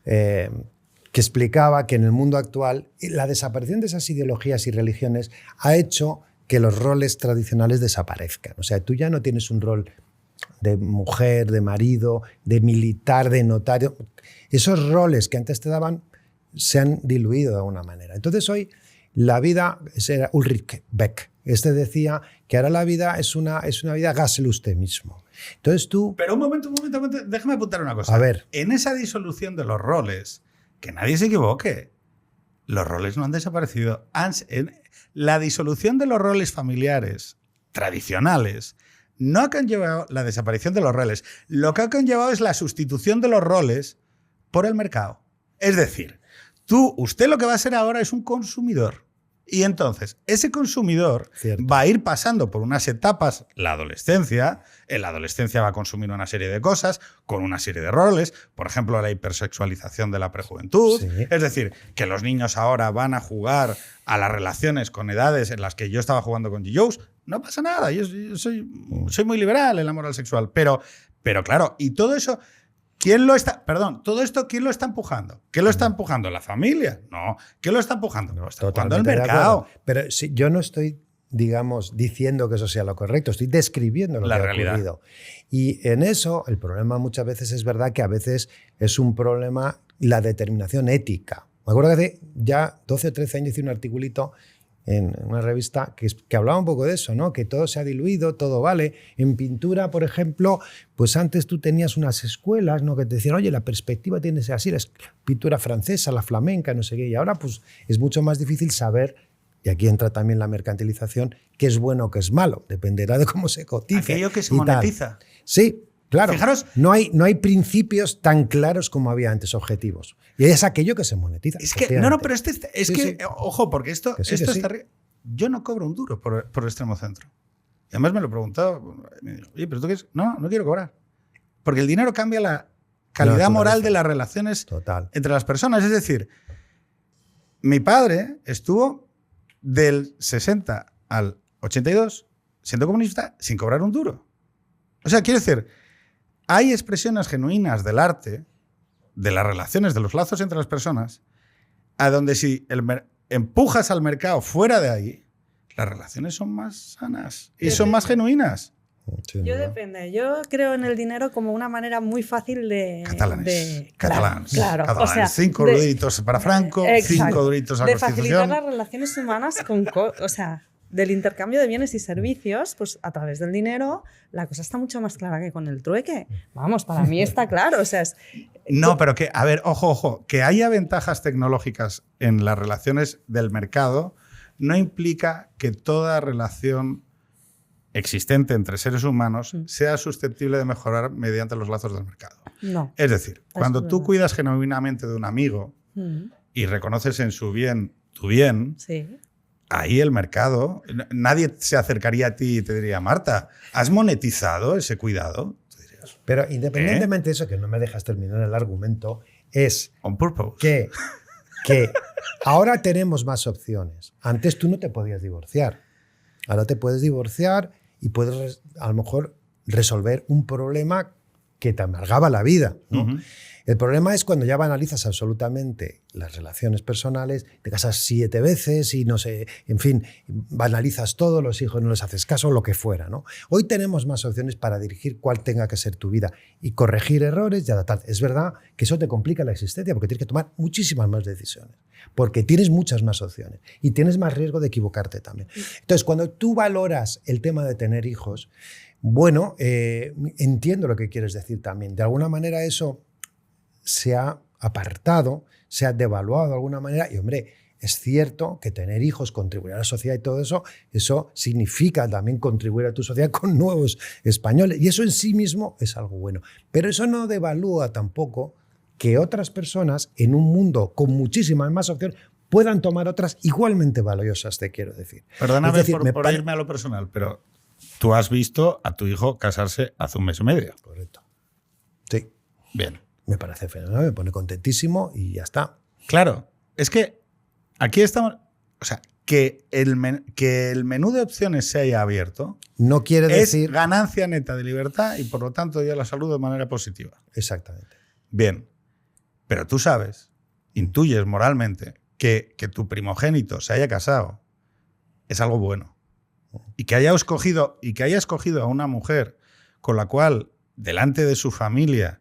que explicaba que en el mundo actual la desaparición de esas ideologías y religiones ha hecho que los roles tradicionales desaparezcan. O sea, tú ya no tienes un rol de mujer, de marido, de militar, de notario. Esos roles que antes te daban se han diluido de alguna manera. Entonces hoy la vida, ese era Ulrich Beck, decía que ahora la vida es una vida, hágaselo usted mismo. Entonces tú... Pero un momento, déjame apuntar una cosa. A ver. En esa disolución de los roles, que nadie se equivoque, los roles no han desaparecido. La disolución de los roles familiares tradicionales no ha conllevado la desaparición de los roles. Lo que ha conllevado es la sustitución de los roles por el mercado. Es decir, usted lo que va a ser ahora es un consumidor. Y entonces, ese consumidor Cierto. va a ir pasando por unas etapas, la adolescencia. En la adolescencia va a consumir una serie de cosas, con una serie de roles. Por ejemplo, la hipersexualización de la prejuventud. Sí. Es decir, que los niños ahora van a jugar a las relaciones con edades en las que yo estaba jugando con G.Joes. No pasa nada, yo soy muy liberal en la moral sexual. Pero claro, y todo eso... todo esto, ¿quién lo está empujando? ¿Qué lo está empujando? ¿La familia? No. ¿Quién lo está empujando? Lo está empujando el mercado. Pero si, yo no estoy, digamos, diciendo que eso sea lo correcto, estoy describiendo lo La que realidad. ha ocurrido. Y en eso, el problema muchas veces es verdad que a veces es un problema la determinación ética. Me acuerdo que hace ya 12 o 13 años hice un articulito en una revista que hablaba un poco de eso, ¿no? Que todo se ha diluido, todo vale. En pintura, por ejemplo, pues antes tú tenías unas escuelas, ¿no? Que te decían, oye, la perspectiva tiene que ser así, la pintura francesa, la flamenca, no sé qué. Y ahora pues es mucho más difícil saber, y aquí entra también la mercantilización, qué es bueno o qué es malo. Dependerá de cómo se cotice. Aquello que se y tal. monetiza. Sí, claro. Fijaros, no hay principios tan claros como había antes, objetivos. Y es aquello que se monetiza. es que, no, pero es Sí, que, sí. ojo, porque esto Que sí, que está... sí. Yo no cobro un duro por el extremo centro. Y además me lo he preguntado. Me dijo, oye, ¿pero tú qué es? No quiero cobrar. Porque el dinero cambia la calidad moral de las relaciones Total. entre las personas. Es decir, mi padre estuvo del 60 al 82 siendo comunista sin cobrar un duro. O sea, quiero decir, hay expresiones genuinas del arte, de las relaciones, de los lazos entre las personas, a donde si empujas al mercado fuera de ahí, las relaciones son más sanas y son más genuinas. Sin Yo duda. depende. Yo creo en el dinero como una manera muy fácil de... Catalanes. Claro. O sea, 5 de- duritos para Franco, 5 Exacto. duritos a de Constitución. facilitar las relaciones humanas o sea, del intercambio de bienes y servicios, pues a través del dinero, la cosa está mucho más clara que con el trueque. Vamos, para mí está claro. O sea, No, pero que, a ver, ojo, que haya ventajas tecnológicas en las relaciones del mercado no implica que toda relación existente entre seres humanos sea susceptible de mejorar mediante los lazos del mercado. no. Es decir, cuando es tú verdad. cuidas genuinamente de un amigo y reconoces en su bien tu bien, Sí. ahí el mercado, nadie se acercaría a ti y te diría, Marta, ¿has monetizado ese cuidado? Tú dirías, Pero independientemente de eso, que no me dejas terminar el argumento, es on purpose. que ahora tenemos más opciones. Antes tú no te podías divorciar. Ahora te puedes divorciar y puedes a lo mejor resolver un problema que te amargaba la vida, ¿no? Ujú. El problema es cuando ya banalizas absolutamente las relaciones personales, te casas 7 veces y no sé, en fin, banalizas todo, los hijos no les haces caso, lo que fuera, ¿no? Hoy tenemos más opciones para dirigir cuál tenga que ser tu vida y corregir errores y adaptar. Es verdad que eso te complica la existencia porque tienes que tomar muchísimas más decisiones, porque tienes muchas más opciones y tienes más riesgo de equivocarte también. Entonces, cuando tú valoras el tema de tener hijos, bueno, entiendo lo que quieres decir también. De alguna manera eso se ha apartado, se ha devaluado de alguna manera y, hombre, es cierto que tener hijos, contribuir a la sociedad y todo eso, eso significa también contribuir a tu sociedad con nuevos españoles y eso en sí mismo es algo bueno. Pero eso no devalúa tampoco que otras personas en un mundo con muchísimas más opciones puedan tomar otras igualmente valiosas, te quiero decir. Perdóname Es decir, por irme a lo personal, pero tú has visto a tu hijo casarse hace un mes y medio. Correcto. Sí. Bien. Me parece fenomenal, me pone contentísimo y ya está. Claro, es que aquí estamos... O sea, que el menú de opciones se haya abierto No quiere decir... es ganancia neta de libertad y por lo tanto yo la saludo de manera positiva. Exactamente. Bien, pero tú sabes, intuyes moralmente que tu primogénito se haya casado es algo bueno. Y que haya escogido a una mujer con la cual, delante de su familia,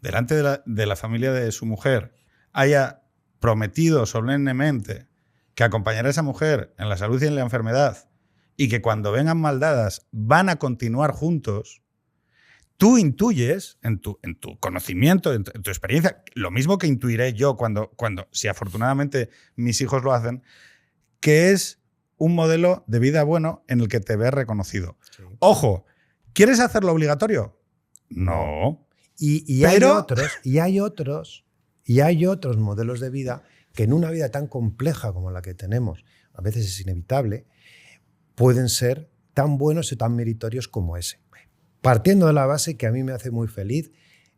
delante de la familia de su mujer, haya prometido solemnemente que acompañará a esa mujer en la salud y en la enfermedad y que cuando vengan maldadas van a continuar juntos, tú intuyes en tu conocimiento, en tu experiencia, lo mismo que intuiré yo cuando, si afortunadamente mis hijos lo hacen, que es un modelo de vida bueno en el que te ves reconocido. Sí. Ojo, ¿quieres hacerlo obligatorio? No. Y hay otros modelos de vida que en una vida tan compleja como la que tenemos, a veces es inevitable, pueden ser tan buenos y tan meritorios como ese. Partiendo de la base que a mí me hace muy feliz,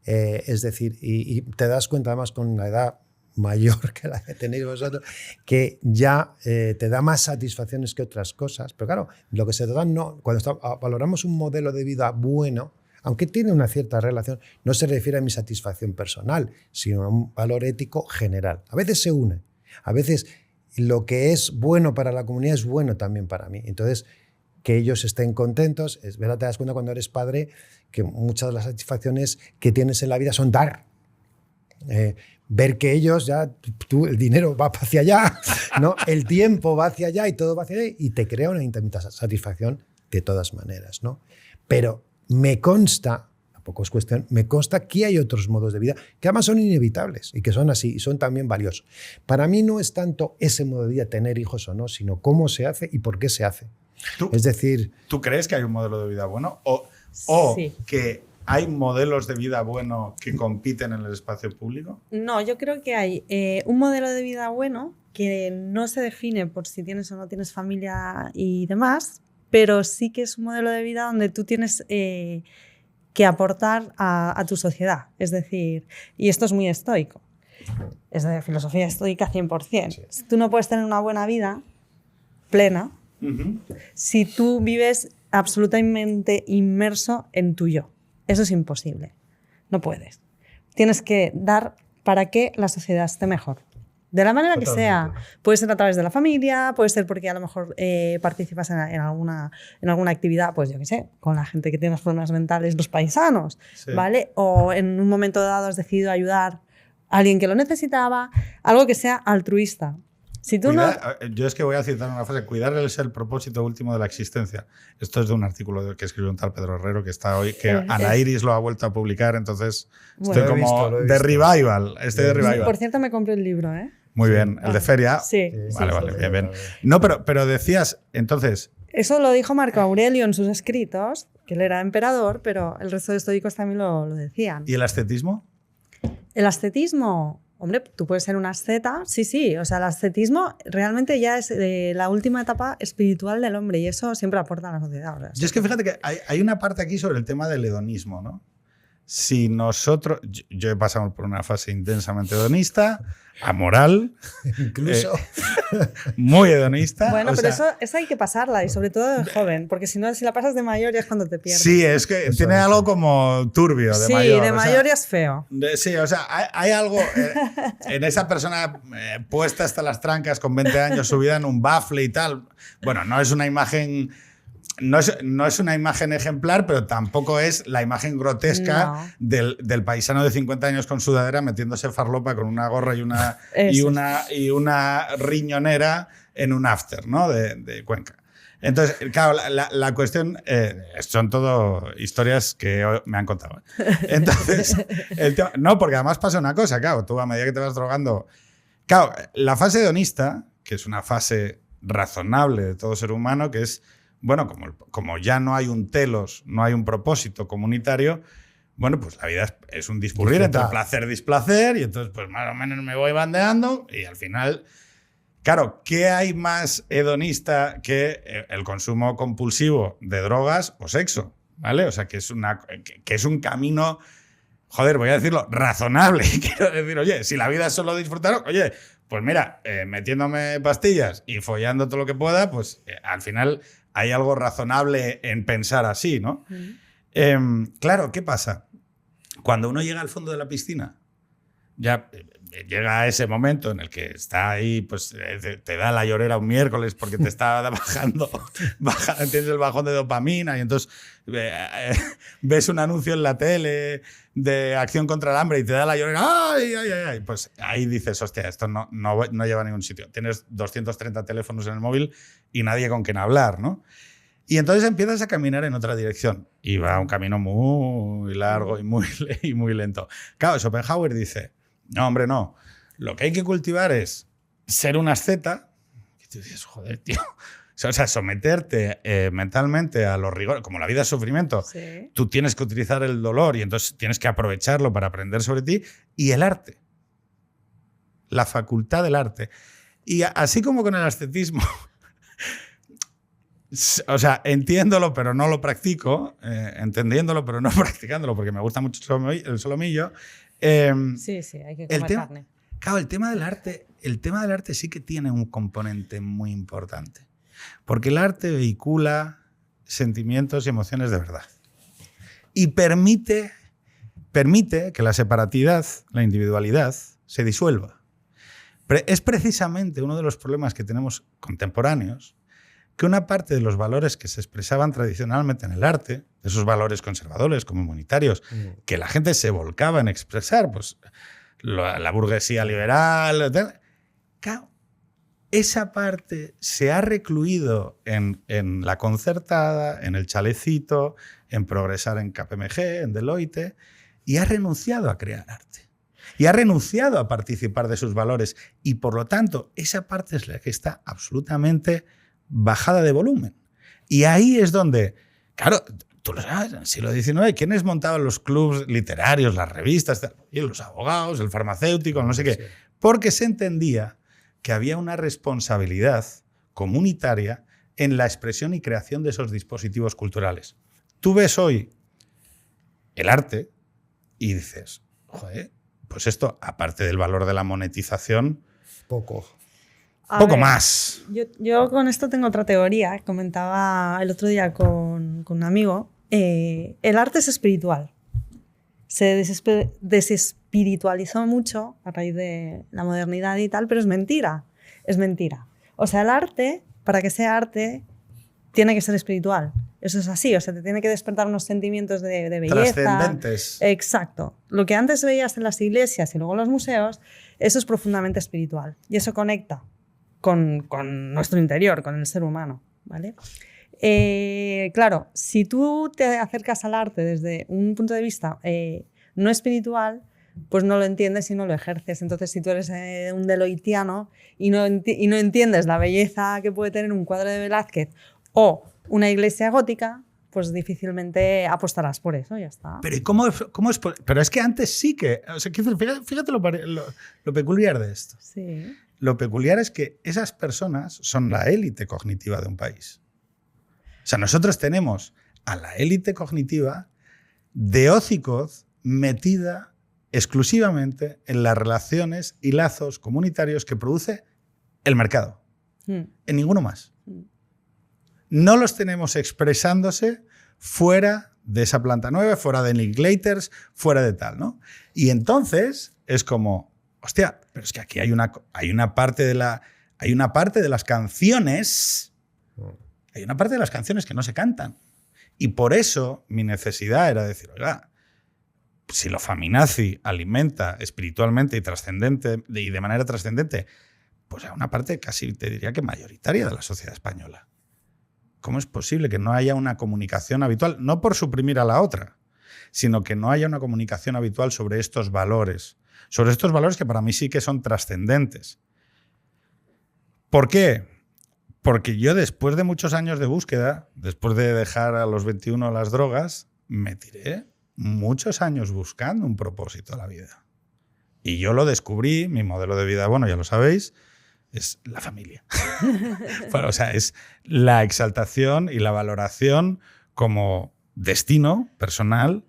es decir, y te das cuenta además con la edad mayor que la que tenéis vosotros, que ya te da más satisfacciones que otras cosas. Pero claro, lo que se te da, cuando valoramos un modelo de vida bueno, aunque tiene una cierta relación, no se refiere a mi satisfacción personal, sino a un valor ético general. A veces se une, a veces lo que es bueno para la comunidad es bueno también para mí. Entonces, que ellos estén contentos, es verdad, te das cuenta cuando eres padre que muchas de las satisfacciones que tienes en la vida son dar. Ver que ellos ya, el dinero va hacia allá, ¿no? El tiempo va hacia allá y todo va hacia allá y te crea una intensa satisfacción de todas maneras, ¿no? Pero me consta, tampoco es cuestión, me consta que hay otros modos de vida que además son inevitables y que son así y son también valiosos. Para mí no es tanto ese modo de vida, tener hijos o no, sino cómo se hace y por qué se hace. Es decir... ¿Tú crees que hay un modelo de vida bueno? ¿O sí, que hay modelos de vida bueno que compiten en el espacio público? No, yo creo que hay un modelo de vida bueno que no se define por si tienes o no tienes familia y demás, pero sí que es un modelo de vida donde tú tienes que aportar a tu sociedad. Es decir, y esto es muy estoico, es de filosofía estoica 100%. Sí. Tú no puedes tener una buena vida plena si tú vives absolutamente inmerso en tu yo. Eso es imposible. No puedes. Tienes que dar para que la sociedad esté mejor. De la manera que sea. Puede ser a través de la familia, puede ser porque a lo mejor participas en alguna actividad, pues yo qué sé, con la gente que tiene los problemas mentales, los paisanos, sí. ¿Vale? O en un momento dado has decidido ayudar a alguien que lo necesitaba, algo que sea altruista. Si tú Yo es que voy a citar una frase: cuidar es el propósito último de la existencia. Esto es de un artículo que escribió un tal Pedro Herrero que está hoy, que Ana Iris lo ha vuelto a publicar, entonces estoy como de revival. Estoy de revival. Por cierto, me compré el libro, ¿eh? Muy bien, el de Feria. Sí. Vale, bien. No, pero decías, entonces... Eso lo dijo Marco Aurelio en sus escritos, que él era emperador, pero el resto de estoicos también lo decían. ¿Y el ascetismo? El ascetismo... Hombre, tú puedes ser un asceta, sí. O sea, el ascetismo realmente ya es la última etapa espiritual del hombre y eso siempre aporta a la sociedad. ¿Verdad? Yo es que fíjate que hay una parte aquí sobre el tema del hedonismo, ¿no? si nosotros... Yo he pasado por una fase intensamente hedonista, amoral, Incluso. muy hedonista. Bueno, o pero sea, eso hay que pasarla, y sobre todo de joven, porque si no, si la pasas de mayor ya es cuando te pierdes. sí, es que Eso tiene es. algo como turbio de sí, mayor. de o sea, mayor ya es feo. Sí, o sea, hay algo en esa persona puesta hasta las trancas con 20 años, subida en un bafle y tal. Bueno, no es una imagen... No es una imagen ejemplar, pero tampoco es la imagen grotesca No. del paisano de 50 años con sudadera metiéndose farlopa con una gorra y una, Eso. y una riñonera en un after, ¿no? De Cuenca. Entonces, claro, la cuestión son todo historias que me han contado. Entonces, no, porque además pasa una cosa, claro, tú a medida que te vas drogando... Claro, la fase hedonista, que es una fase razonable de todo ser humano, que es... Bueno, como ya no hay un telos, no hay un propósito comunitario, bueno, pues la vida es un discurrir entre placer y displacer, y entonces pues más o menos me voy bandeando y al final, claro, ¿qué hay más hedonista que el consumo compulsivo de drogas o sexo? ¿Vale? O sea, que es un camino, joder, voy a decirlo, razonable. Quiero decir, oye, si la vida es solo disfrutar, oye, pues mira, metiéndome pastillas y follando todo lo que pueda, pues al final... Hay algo razonable en pensar así, ¿no? Claro, ¿qué pasa? Cuando uno llega al fondo de la piscina, ya llega a ese momento en el que está ahí, pues te da la llorera un miércoles porque te está bajando, tienes el bajón de dopamina y entonces ves un anuncio en la tele de acción contra el hambre y te da la llorera, ¡ay, ay, ay! Ay! Pues ahí dices, hostia, esto no lleva a ningún sitio. Tienes 230 teléfonos en el móvil y nadie con quien hablar, ¿no? Y entonces empiezas a caminar en otra dirección y va un camino muy largo y muy lento. Claro, Schopenhauer dice, no, hombre, no. Lo que hay que cultivar es ser un asceta. Y tú dices, joder, tío. O sea, someterte mentalmente a los rigores. Como la vida es sufrimiento, Sí. tú tienes que utilizar el dolor y entonces tienes que aprovecharlo para aprender sobre ti. Y el arte. La facultad del arte. Y así como con el ascetismo... O sea, entiéndolo, pero no lo practico. Entendiéndolo, pero no practicándolo, porque me gusta mucho el solomillo. Sí, hay que comer carne. Claro, el tema del arte sí que tiene un componente muy importante. Porque el arte vehicula sentimientos y emociones de verdad. Y permite que la separatidad, la individualidad, se disuelva. Es precisamente uno de los problemas que tenemos contemporáneos, que una parte de los valores que se expresaban tradicionalmente en el arte, esos valores conservadores, comunitarios, que la gente se volcaba en expresar, pues la burguesía liberal, tal, claro, esa parte se ha recluido en la concertada, en el chalecito, en progresar en KPMG, en Deloitte, y ha renunciado a crear arte. Y ha renunciado a participar de sus valores. Y por lo tanto, esa parte es la que está absolutamente bajada de volumen. Y ahí es donde, claro, tú lo sabes, en el siglo XIX, ¿quiénes montaban los clubes literarios, las revistas? Y los abogados, el farmacéutico, no sé qué. Sí. Porque se entendía que había una responsabilidad comunitaria en la expresión y creación de esos dispositivos culturales. Tú ves hoy el arte y dices, joder, pues esto, aparte del valor de la monetización, Poco. A poco ver, más. Yo con esto tengo otra teoría. Comentaba el otro día con un amigo. El arte es espiritual. Se desespiritualizó mucho a raíz de la modernidad y tal, pero es mentira. Es mentira. O sea, el arte, para que sea arte, tiene que ser espiritual. Eso es así. O sea, te tiene que despertar unos sentimientos de belleza. Trascendentes. Exacto. Lo que antes veías en las iglesias y luego en los museos, eso es profundamente espiritual. Y eso conecta con nuestro interior, con el ser humano, ¿vale? Claro, si tú te acercas al arte desde un punto de vista no espiritual, pues no lo entiendes y no lo ejerces. Entonces, si tú eres un deloitiano y no entiendes la belleza que puede tener un cuadro de Velázquez o una iglesia gótica, pues difícilmente apostarás por eso, ya está. Pero ¿y cómo es? Pero es que antes sí que... O sea, fíjate lo peculiar de esto. Sí. Lo peculiar es que esas personas son la élite cognitiva de un país. O sea, nosotros tenemos a la élite cognitiva de Ozykow metida exclusivamente en las relaciones y lazos comunitarios que produce el mercado. En ninguno más. No los tenemos expresándose fuera de esa planta nueva, fuera de Linklaters, fuera de tal, ¿no? Y entonces es como, hostia, pero es que aquí hay una parte de las canciones, que no se cantan. Y por eso mi necesidad era decir, oiga, si lo feminazi alimenta espiritualmente y trascendente y de manera trascendente, pues a una parte casi te diría que mayoritaria de la sociedad española. ¿Cómo es posible que no haya una comunicación habitual? No por suprimir a la otra, sino que no haya una comunicación habitual sobre estos valores que para mí sí que son trascendentes. ¿Por qué? Porque yo, después de muchos años de búsqueda, después de dejar a los 21 las drogas, me tiré muchos años buscando un propósito a la vida. Y yo lo descubrí, mi modelo de vida, bueno, ya lo sabéis, es la familia. Bueno, o sea, es la exaltación y la valoración como destino personal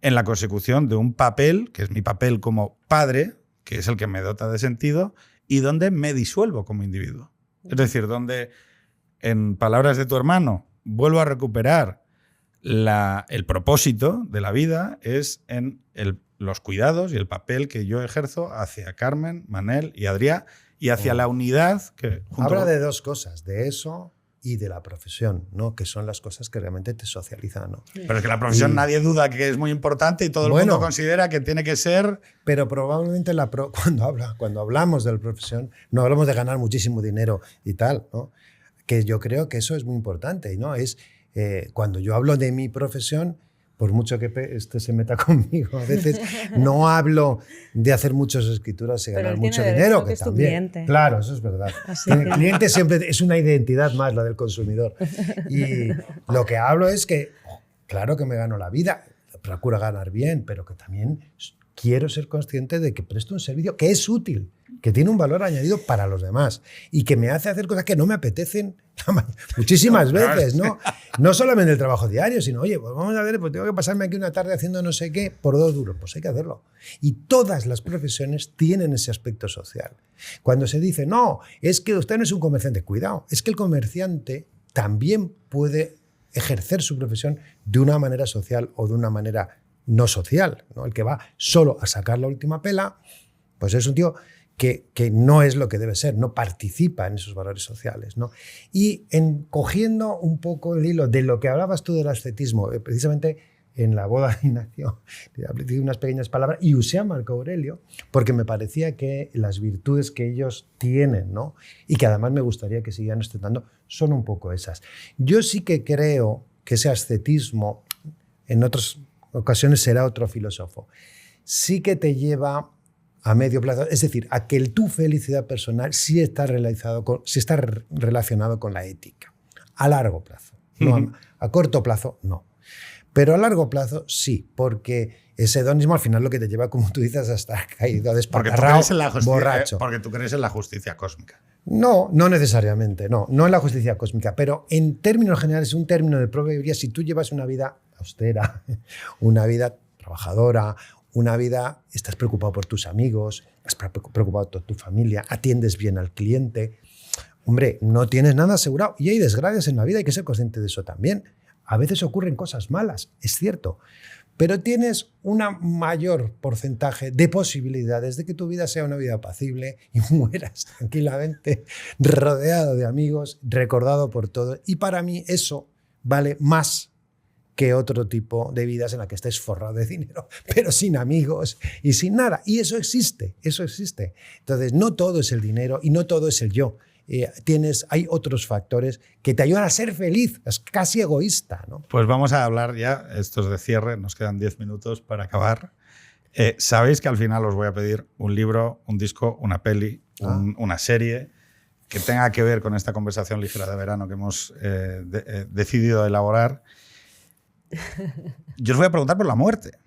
en la consecución de un papel, que es mi papel como padre, que es el que me dota de sentido, y donde me disuelvo como individuo. Es decir, donde, en palabras de tu hermano, vuelvo a recuperar el propósito de la vida es en los cuidados y el papel que yo ejerzo hacia Carmen, Manel y Adrià, y hacia la unidad que... Habla de dos cosas, de eso y de la profesión, ¿no? Que son las cosas que realmente te socializan, ¿no? Pero es que la profesión nadie duda que es muy importante y todo el mundo considera que tiene que ser... Pero probablemente cuando hablamos de la profesión no hablamos de ganar muchísimo dinero y tal, ¿no? Que yo creo que eso es muy importante, ¿no? Cuando yo hablo de mi profesión, por mucho que se meta conmigo, a veces no hablo de hacer muchas escrituras y ganar mucho dinero, que también. Cliente. Claro, eso es verdad. El cliente siempre es una identidad más, la del consumidor. Y lo que hablo es que, claro que me gano la vida, procuro ganar bien, pero que también quiero ser consciente de que presto un servicio que es útil, que tiene un valor añadido para los demás y que me hace hacer cosas que no me apetecen muchísimas veces, ¿no? No solamente el trabajo diario, sino, oye, pues vamos a ver, pues tengo que pasarme aquí una tarde haciendo no sé qué por 2 duros. Pues hay que hacerlo. Y todas las profesiones tienen ese aspecto social. Cuando se dice, no, es que usted no es un comerciante, cuidado, es que el comerciante también puede ejercer su profesión de una manera social o de una manera no social, ¿no? El que va solo a sacar la última pela, pues es un tío que no es lo que debe ser, no participa en esos valores sociales, ¿no? Y cogiendo un poco el hilo de lo que hablabas tú del ascetismo, precisamente en la boda de Ignacio, dije unas pequeñas palabras y usé a Marco Aurelio porque me parecía que las virtudes que ellos tienen, ¿no? Y que además me gustaría que siguieran ostentando, son un poco esas. Yo sí que creo que ese ascetismo, en otras ocasiones será otro filósofo, sí que te lleva a medio plazo, es decir, a que tu felicidad personal sí está relacionado con la ética. A largo plazo. No, a corto plazo, no. Pero a largo plazo, sí, porque ese hedonismo al final lo que te lleva, como tú dices, a estar caído, despatarrado, borracho. Porque tú crees en la justicia cósmica. No, no necesariamente, no en la justicia cósmica, pero en términos generales, un término de probabilidad, si tú llevas una vida austera, una vida trabajadora, una vida, estás preocupado por tus amigos, estás preocupado por tu familia, atiendes bien al cliente, hombre, no tienes nada asegurado. Y hay desgracias en la vida, hay que ser consciente de eso también. A veces ocurren cosas malas, es cierto, pero tienes un mayor porcentaje de posibilidades de que tu vida sea una vida apacible y mueras tranquilamente, rodeado de amigos, recordado por todos. Y para mí eso vale más que otro tipo de vidas en la que estés forrado de dinero, pero sin amigos y sin nada. Y eso existe, eso existe. Entonces, no todo es el dinero y no todo es el yo. Hay otros factores que te ayudan a ser feliz, es casi egoísta, ¿no? Pues vamos a hablar ya, esto es de cierre, nos quedan 10 minutos para acabar. Sabéis que al final os voy a pedir un libro, un disco, una peli, una serie que tenga que ver con esta conversación ligera de verano que hemos decidido elaborar. Yo os voy a preguntar por la muerte.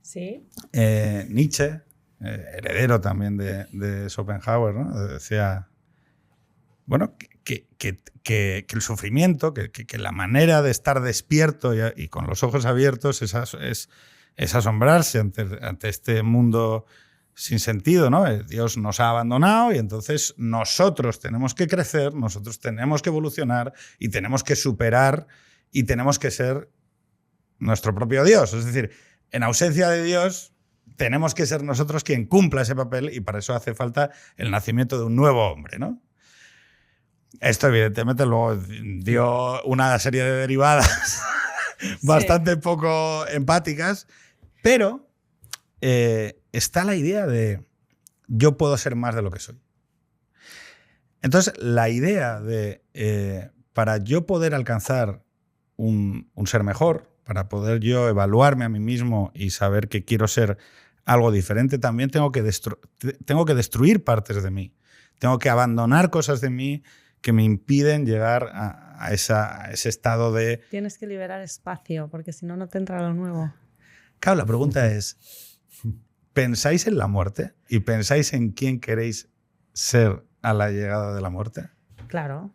Sí. Nietzsche, heredero también de Schopenhauer, ¿no? Decía, bueno, que el sufrimiento, que la manera de estar despierto y con los ojos abiertos es es asombrarse ante este mundo sin sentido, ¿no? Dios nos ha abandonado y entonces nosotros tenemos que crecer, nosotros tenemos que evolucionar y tenemos que superar y tenemos que ser nuestro propio Dios. Es decir, en ausencia de Dios tenemos que ser nosotros quien cumpla ese papel y para eso hace falta el nacimiento de un nuevo hombre, ¿no? Esto evidentemente luego dio una serie de derivadas bastante poco empáticas, pero está la idea de yo puedo ser más de lo que soy. Entonces, la idea de para yo poder alcanzar un ser mejor, para poder yo evaluarme a mí mismo y saber que quiero ser algo diferente, también tengo que destruir partes de mí. Tengo que abandonar cosas de mí que me impiden llegar a ese estado de... Tienes que liberar espacio, porque si no, no te entra lo nuevo. Claro, la pregunta es, ¿pensáis en la muerte? ¿Y pensáis en quién queréis ser a la llegada de la muerte? Claro.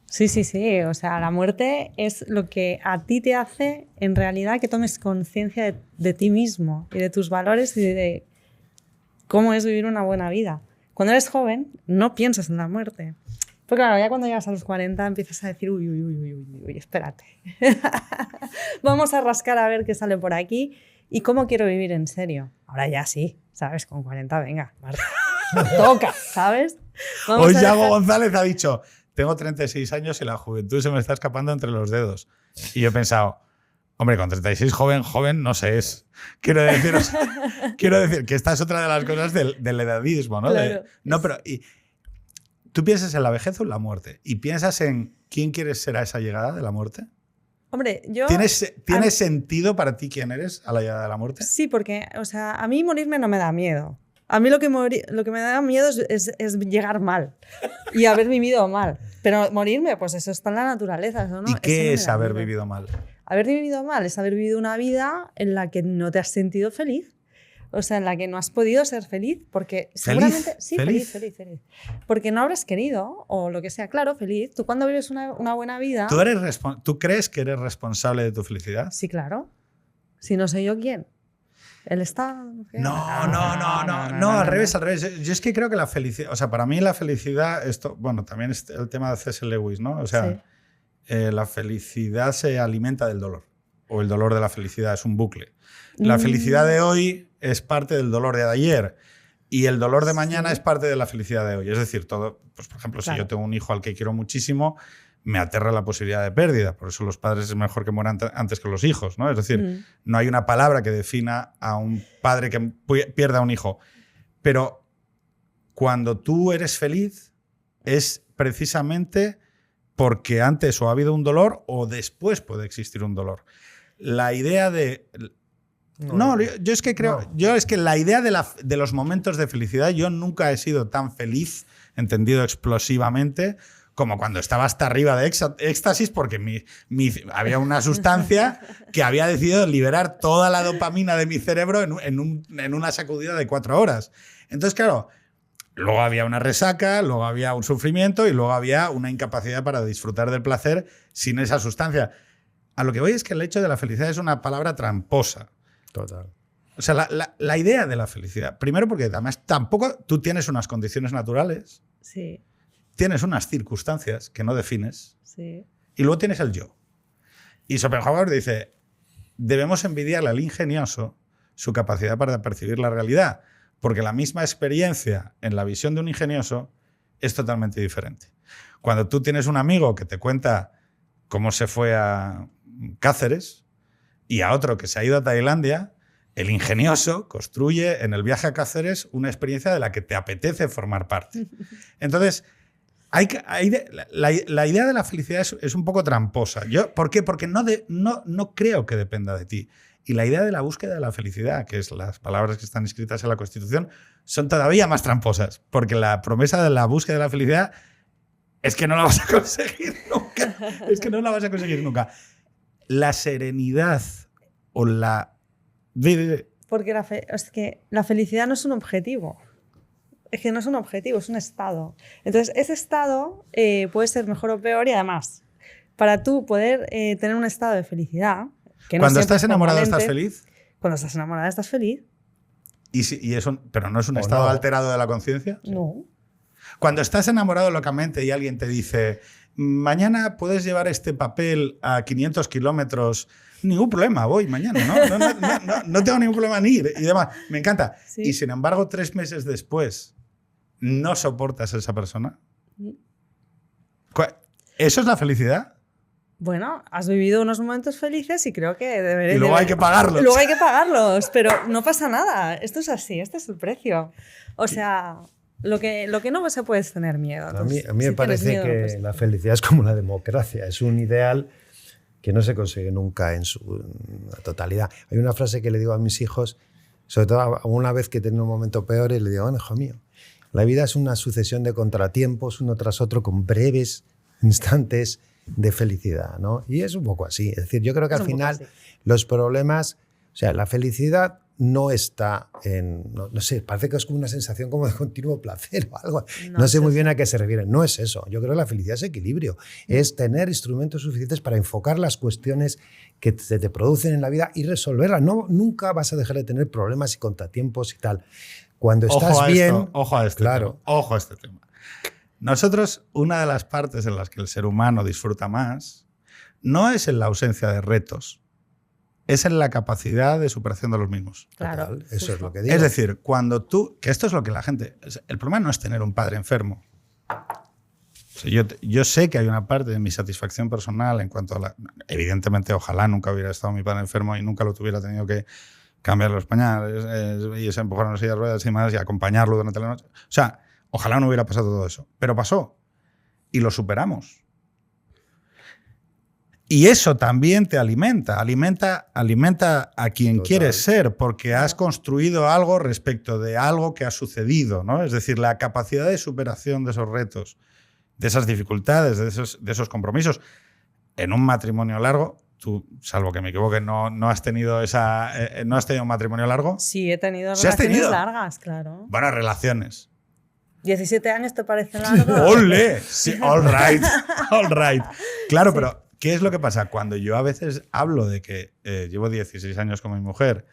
Sí, sí, sí. O sea, la muerte es lo que a ti te hace, en realidad, que tomes conciencia de ti mismo y de tus valores y de cómo es vivir una buena vida. Cuando eres joven, no piensas en la muerte. Pero claro, ya cuando llegas a los 40 empiezas a decir, uy, espérate. Vamos a rascar a ver qué sale por aquí y cómo quiero vivir en serio. Ahora ya sí, ¿sabes? Con 40, venga, Marta. Toca, ¿sabes? Hoy Yago González ha dicho, tengo 36 años y la juventud se me está escapando entre los dedos. Y yo he pensado, hombre, con 36 joven no se es. Quiero decir que esta es otra de las cosas del edadismo, ¿no? Claro. Pero ¿tú piensas en la vejez o en la muerte? ¿Y piensas en quién quieres ser a esa llegada de la muerte? Hombre, yo... ¿Tiene sentido para ti quién eres a la llegada de la muerte? Sí, porque, o sea, a mí morirme no me da miedo. A mí lo que me da miedo es llegar mal y haber vivido mal. Pero morirme, pues eso está en la naturaleza. ¿No? ¿Y qué es haber vivido mal? Haber vivido mal es haber vivido una vida en la que no te has sentido feliz. O sea, en la que no has podido ser feliz. Porque seguramente... Sí, feliz. Porque no habrás querido, o lo que sea. Claro, feliz. Tú cuando vives una buena vida... ¿Tú crees que eres responsable de tu felicidad? Sí, claro. Si no soy yo, ¿quién? ¿El Estado? No, al revés. Yo es que creo que la felicidad, o sea, para mí la felicidad, bueno, también es el tema de C.S. Lewis, ¿no? O sea, sí. La felicidad se alimenta del dolor, o el dolor de la felicidad, es un bucle. La felicidad de hoy es parte del dolor de ayer y el dolor de mañana es parte de la felicidad de hoy. Es decir, todo, pues por ejemplo, si yo tengo un hijo al que quiero muchísimo, me aterra la posibilidad de pérdida. Por eso los padres es mejor que mueran antes que los hijos, ¿no? Es decir, no hay una palabra que defina a un padre que pierda a un hijo. Pero cuando tú eres feliz es precisamente porque antes o ha habido un dolor o después puede existir un dolor. La idea de... yo es que creo... Yo es que la idea de los momentos de felicidad, yo nunca he sido tan feliz, entendido explosivamente, como cuando estaba hasta arriba de éxtasis, porque había una sustancia que había decidido liberar toda la dopamina de mi cerebro en una sacudida de 4 horas. Entonces, claro, luego había una resaca, luego había un sufrimiento y luego había una incapacidad para disfrutar del placer sin esa sustancia. A lo que voy es que el hecho de la felicidad es una palabra tramposa. Total. O sea, la idea de la felicidad, primero porque además tampoco tú tienes unas condiciones naturales. Sí. Tienes unas circunstancias que no defines, sí. Y luego tienes el yo. Y Schopenhauer dice, debemos envidiarle al ingenioso su capacidad para percibir la realidad, porque la misma experiencia en la visión de un ingenioso es totalmente diferente. Cuando tú tienes un amigo que te cuenta cómo se fue a Cáceres y a otro que se ha ido a Tailandia, el ingenioso construye en el viaje a Cáceres una experiencia de la que te apetece formar parte. Entonces... la idea de la felicidad es un poco tramposa. ¿Por qué? Porque no creo que dependa de ti. Y la idea de la búsqueda de la felicidad, que es las palabras que están escritas en la Constitución, son todavía más tramposas. Porque la promesa de la búsqueda de la felicidad es que no la vas a conseguir nunca. Es que no la vas a conseguir nunca. La serenidad o la... Porque es que la felicidad no es un objetivo. Es que no es un objetivo, es un estado. Entonces, ese estado puede ser mejor o peor y además, para tú poder tener un estado de felicidad... Que no ¿Cuando estás enamorado estás feliz? Cuando estás enamorada estás feliz. Pero no es un ¿O estado no? alterado de la conciencia. No. Cuando estás enamorado locamente y alguien te dice, mañana puedes llevar este papel a 500 kilómetros, ningún problema, voy mañana, no tengo ningún problema en ir y demás. Me encanta. Sí. Y sin embargo, 3 meses después, no soportas a esa persona. ¿Eso es la felicidad? Bueno, has vivido unos momentos felices y creo que debería... Y luego hay que pagarlos. Luego hay que pagarlos, pero no pasa nada. Esto es así, este es el precio. O sea, lo que no se puede es tener miedo. A mí Si me tienes parece miedo, que pues- la felicidad es como la democracia, es un ideal que no se consigue nunca en su totalidad. Hay una frase que le digo a mis hijos, sobre todo una vez que he tenido un momento peor, y le digo, bueno, hijo mío, la vida es una sucesión de contratiempos uno tras otro con breves instantes de felicidad, ¿no? Y es un poco así. Es decir, yo creo que Es al un poco final así. los problemas, o sea, la felicidad no está en, no sé, parece que es como una sensación como de continuo placer o algo. No sé es muy eso. bien a qué se refieren. No es eso. Yo creo que la felicidad es equilibrio. Es tener instrumentos suficientes para enfocar las cuestiones que se te producen en la vida y resolverlas. No, nunca vas a dejar de tener problemas y contratiempos y tal. Cuando estás bien... Ojo a este claro. tema. Ojo a este tema. Nosotros, una de las partes en las que el ser humano disfruta más no es en la ausencia de retos, es en la capacidad de superación de los mismos. Claro. Total, eso es justo. lo que digo. Es decir, cuando tú, que esto es lo que la gente, el problema no es tener un padre enfermo. O sea, yo sé que hay una parte de mi satisfacción personal en cuanto a evidentemente, ojalá nunca hubiera estado mi padre enfermo y nunca lo tuviera tenido que cambiar los pañales y se empujar en las sillas de ruedas y más y acompañarlo durante la noche. O sea, ojalá no hubiera pasado todo eso. Pero pasó. Y lo superamos. Y eso también te alimenta a quien Total. quieres ser, porque has construido algo respecto de algo que ha sucedido, ¿no? Es decir, la capacidad de superación de esos retos, de esas dificultades, de esos compromisos. En un matrimonio largo, tú, salvo que me equivoque, no has tenido no has tenido un matrimonio largo. Sí, he tenido ¿Sí has relaciones tenido? largas, claro. Buenas relaciones. 17 años te parece largo. ¡Ole! Sí, all right, all right. Claro, pero ¿qué es lo que pasa? Cuando yo a veces hablo de que llevo 16 años con mi mujer,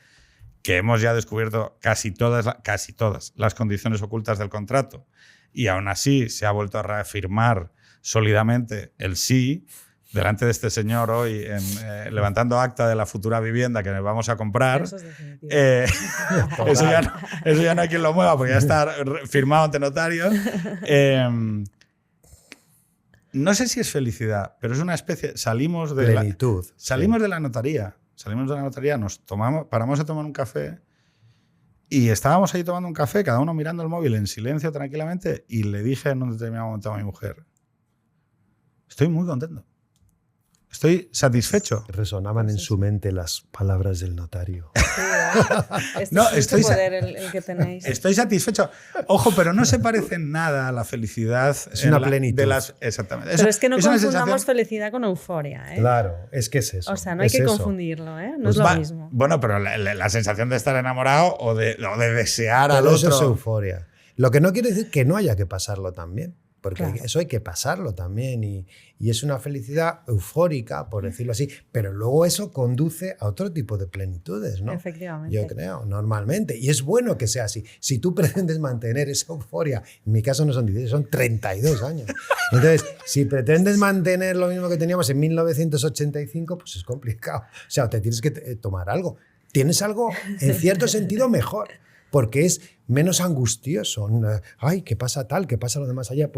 que hemos ya descubierto casi todas las condiciones ocultas del contrato y aún así se ha vuelto a reafirmar sólidamente el sí delante de este señor hoy levantando acta de la futura vivienda que nos vamos a comprar. Eso es definitivo. Eso ya no hay quien lo mueva porque ya está firmado ante notario. No sé si es felicidad, pero es una especie... Salimos de Plenitud. de la notaría. Salimos de la notaría, paramos a tomar un café y estábamos ahí tomando un café, cada uno mirando el móvil en silencio, tranquilamente, y le dije en un determinado momento a mi mujer, estoy muy contento. Estoy satisfecho. Resonaban en su mente las palabras del notario. Sí, ¿verdad? No, es estoy mucho poder el que tenéis. Estoy satisfecho. Ojo, pero no se parece en nada a la felicidad. Es una plenitud. Exactamente. Pero es que no es una confundamos sensación- felicidad con euforia, ¿eh? Claro, es que es eso. O sea, no hay es que eso. confundirlo, ¿eh? No Pues es lo Va- mismo. Bueno, pero la sensación de estar enamorado o de desear al Todo eso es otro. euforia. Lo que no quiere decir que no haya que pasarlo también, porque Claro. eso hay que pasarlo también y es una felicidad eufórica, por decirlo así, pero luego eso conduce a otro tipo de plenitudes, ¿no? Efectivamente. Yo creo, normalmente. Y es bueno que sea así. Si tú pretendes mantener esa euforia, en mi caso no son 16, son 32 años. Entonces, si pretendes mantener lo mismo que teníamos en 1985, pues es complicado. O sea, te tienes que tomar algo. Tienes algo, en cierto sentido, mejor. Porque es menos angustioso. Ay, ¿qué pasa tal? ¿Qué pasa lo demás allá?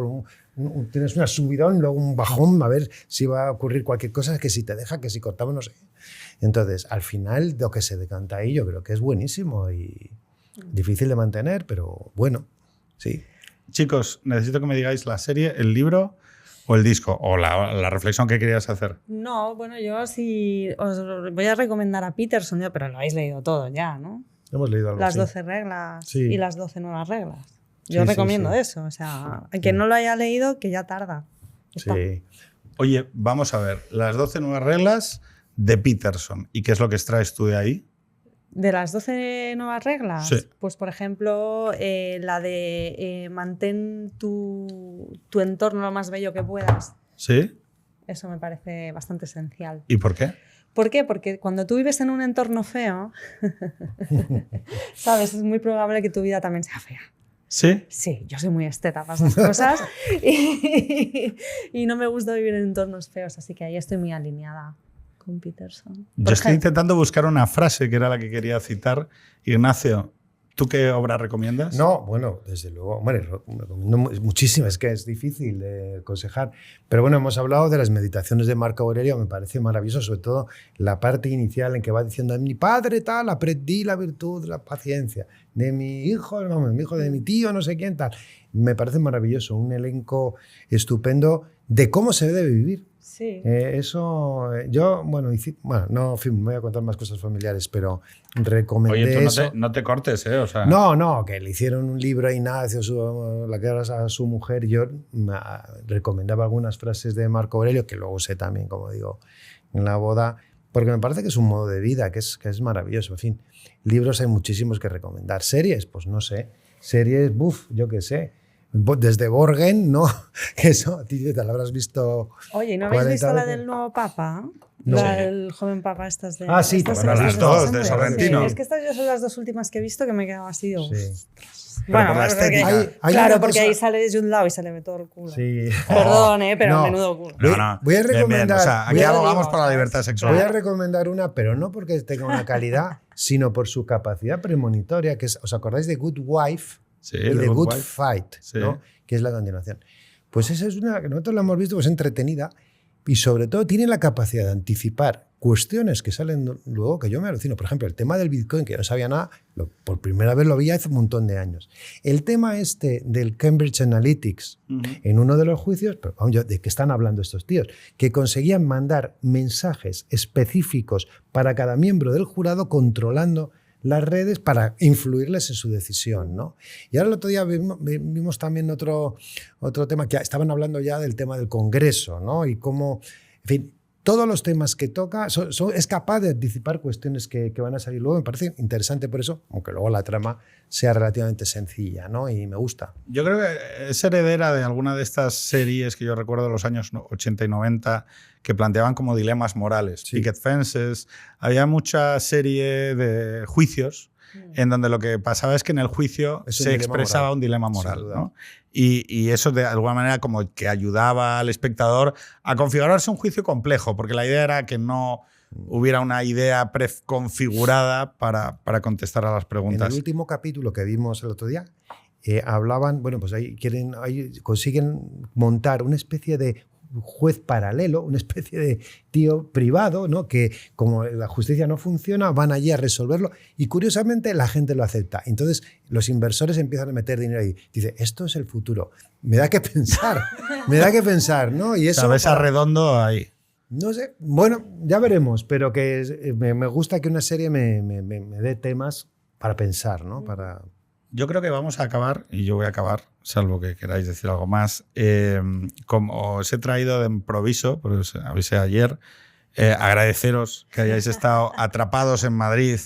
Tienes una subidón, luego un bajón, a ver si va a ocurrir cualquier cosa, que si te deja, que si cortamos, no sé. Entonces, al final, lo que se decanta ahí yo creo que es buenísimo y difícil de mantener, pero bueno, sí. Chicos, necesito que me digáis la serie, el libro o el disco, o la reflexión que querías hacer. No, bueno, yo sí os voy a recomendar a Peterson, pero lo habéis leído todo ya, ¿no? Hemos leído algo Las así. 12 reglas Sí. y las 12 nuevas reglas. Yo Sí, sí, recomiendo sí. eso. O sea, a quien no lo haya leído, que ya tarda. Está. Sí. Oye, vamos a ver, las 12 nuevas reglas de Peterson. ¿Y qué es lo que extraes tú de ahí? De las 12 nuevas reglas, Sí. pues por ejemplo, la de mantén tu entorno lo más bello que puedas. ¿Sí? Eso me parece bastante esencial. ¿Y por qué? ¿Por qué? Porque cuando tú vives en un entorno feo, ¿sabes? Es muy probable que tu vida también sea fea. ¿Sí? Sí, yo soy muy esteta para esas cosas y no me gusta vivir en entornos feos, así que ahí estoy muy alineada con Peterson. Yo estoy intentando buscar una frase que era la que quería citar. Ignacio, ¿tú qué obra recomiendas? No, bueno, desde luego, hombre, recomiendo muchísimas, es que es difícil aconsejar. Pero bueno, hemos hablado de las meditaciones de Marco Aurelio, me parece maravilloso, sobre todo la parte inicial en que va diciendo: de mi padre tal, aprendí la virtud de la paciencia, de mi hijo, de mi tío, no sé quién tal. Me parece maravilloso, un elenco estupendo de cómo se debe vivir. Sí. Eso, yo, bueno, no, en fin, me voy a contar más cosas familiares, pero recomendé. Oye, tú eso. no te cortes, ¿eh? O sea, No, que le hicieron un libro a Ignacio, la que era a su mujer. Yo recomendaba algunas frases de Marco Aurelio, que luego usé también, como digo, en la boda, porque me parece que es un modo de vida, que es maravilloso. En fin, libros hay muchísimos que recomendar. Series, pues no sé. Series, yo qué sé. Desde Borgen, ¿no? Que eso, a ti te lo habrás visto. Oye, ¿no habéis visto la veces? del nuevo papa? No. La del joven papa, estas de... Ah, sí, estas bueno, las dos, de Sorrentino. Sí, es que estas yo son las dos últimas que he visto que me he quedado así. Digo, Sí. Pero por la estética. Hay claro, una porque cosa- ahí sale de un lado y se le ve todo el culo. Sí. Perdón, pero No. menudo culo. No. Voy a Bien, bien. recomendar- O sea, aquí voy a- abogamos digo, por la ¿sabes? libertad sexual. Voy a recomendar una, pero no porque tenga una calidad, sino por su capacidad premonitoria, que es, ¿os acordáis de Good Wife Sí, y de Good Wife. Fight? Sí. ¿no? Que es la continuación. Pues esa es una que nosotros la hemos visto, pues entretenida, y sobre todo tiene la capacidad de anticipar cuestiones que salen luego, que yo me alucino. Por ejemplo, el tema del Bitcoin, que yo no sabía nada, por primera vez lo vi hace un montón de años. El tema este del Cambridge Analytics, en uno de los juicios, pero vamos, ¿de qué están hablando estos tíos? Que conseguían mandar mensajes específicos para cada miembro del jurado controlando las redes para influirles en su decisión, ¿no? Y ahora el otro día vimos también otro tema, que estaban hablando ya del tema del Congreso, ¿no? Y cómo, en fin, todos los temas que toca, es capaz de anticipar cuestiones que van a salir luego. Me parece interesante por eso, aunque luego la trama sea relativamente sencilla, ¿no? Y me gusta. Yo creo que es heredera de alguna de estas series que yo recuerdo de los años 80 y 90 que planteaban como dilemas morales. Sí. Picket Fences. Había mucha serie de juicios en donde lo que pasaba es que en el juicio Es un se dilema expresaba moral, un dilema sin moral, duda. ¿no? Y eso de alguna manera como que ayudaba al espectador a configurarse un juicio complejo, porque la idea era que no hubiera una idea preconfigurada para contestar a las En preguntas. el último capítulo que vimos el otro día, hablaban, bueno, pues ahí consiguen montar una especie de juez paralelo, una especie de tío privado, ¿no? Que como la justicia no funciona, van allí a resolverlo y curiosamente la gente lo acepta. Entonces los inversores empiezan a meter dinero ahí. Dice, esto es el futuro. Me da que pensar, ¿no? Y eso ¿Sabes? Arredondo ahí. no sé, bueno, ya veremos, pero que me gusta que una serie me dé temas para pensar, ¿no? Para... Yo creo que vamos a acabar, y yo voy a acabar, salvo que queráis decir algo más. Como os he traído de improviso, pues avisé ayer, agradeceros que hayáis estado atrapados en Madrid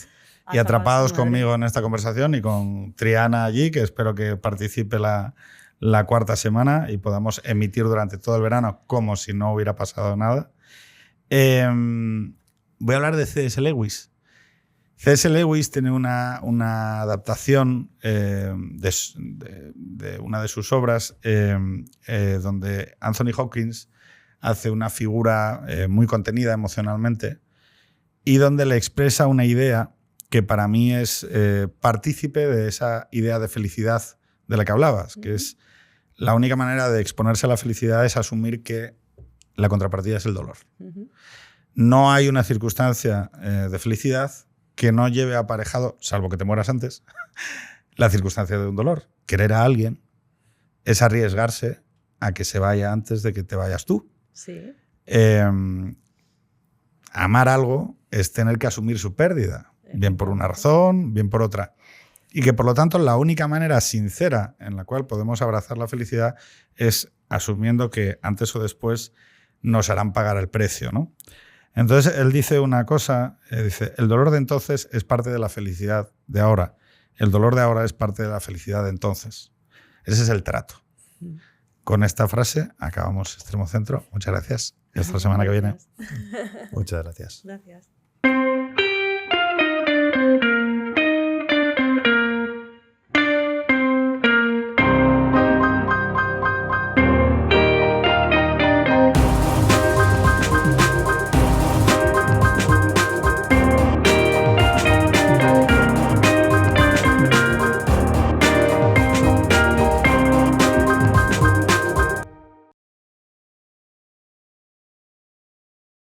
y atrapados conmigo en esta conversación y con Triana allí, que espero que participe la cuarta semana y podamos emitir durante todo el verano como si no hubiera pasado nada. Voy a hablar de C.S. Lewis. C.S. Lewis tiene una adaptación de una de sus obras donde Anthony Hopkins hace una figura muy contenida emocionalmente y donde le expresa una idea que para mí es partícipe de esa idea de felicidad de la que hablabas, que es la única manera de exponerse a la felicidad es asumir que la contrapartida es el dolor. No hay una circunstancia de felicidad que no lleve aparejado, salvo que te mueras antes, la circunstancia de un dolor. Querer a alguien es arriesgarse a que se vaya antes de que te vayas tú. Sí. Amar algo es tener que asumir su pérdida, bien por una razón, bien por otra. Y que por lo tanto la única manera sincera en la cual podemos abrazar la felicidad es asumiendo que antes o después nos harán pagar el precio, ¿no? Entonces él dice una cosa, dice, el dolor de entonces es parte de la felicidad de ahora. El dolor de ahora es parte de la felicidad de entonces. Ese es el trato. Con esta frase acabamos Extremo Centro. Muchas gracias. Y hasta la semana que viene. Gracias. Muchas gracias. Gracias.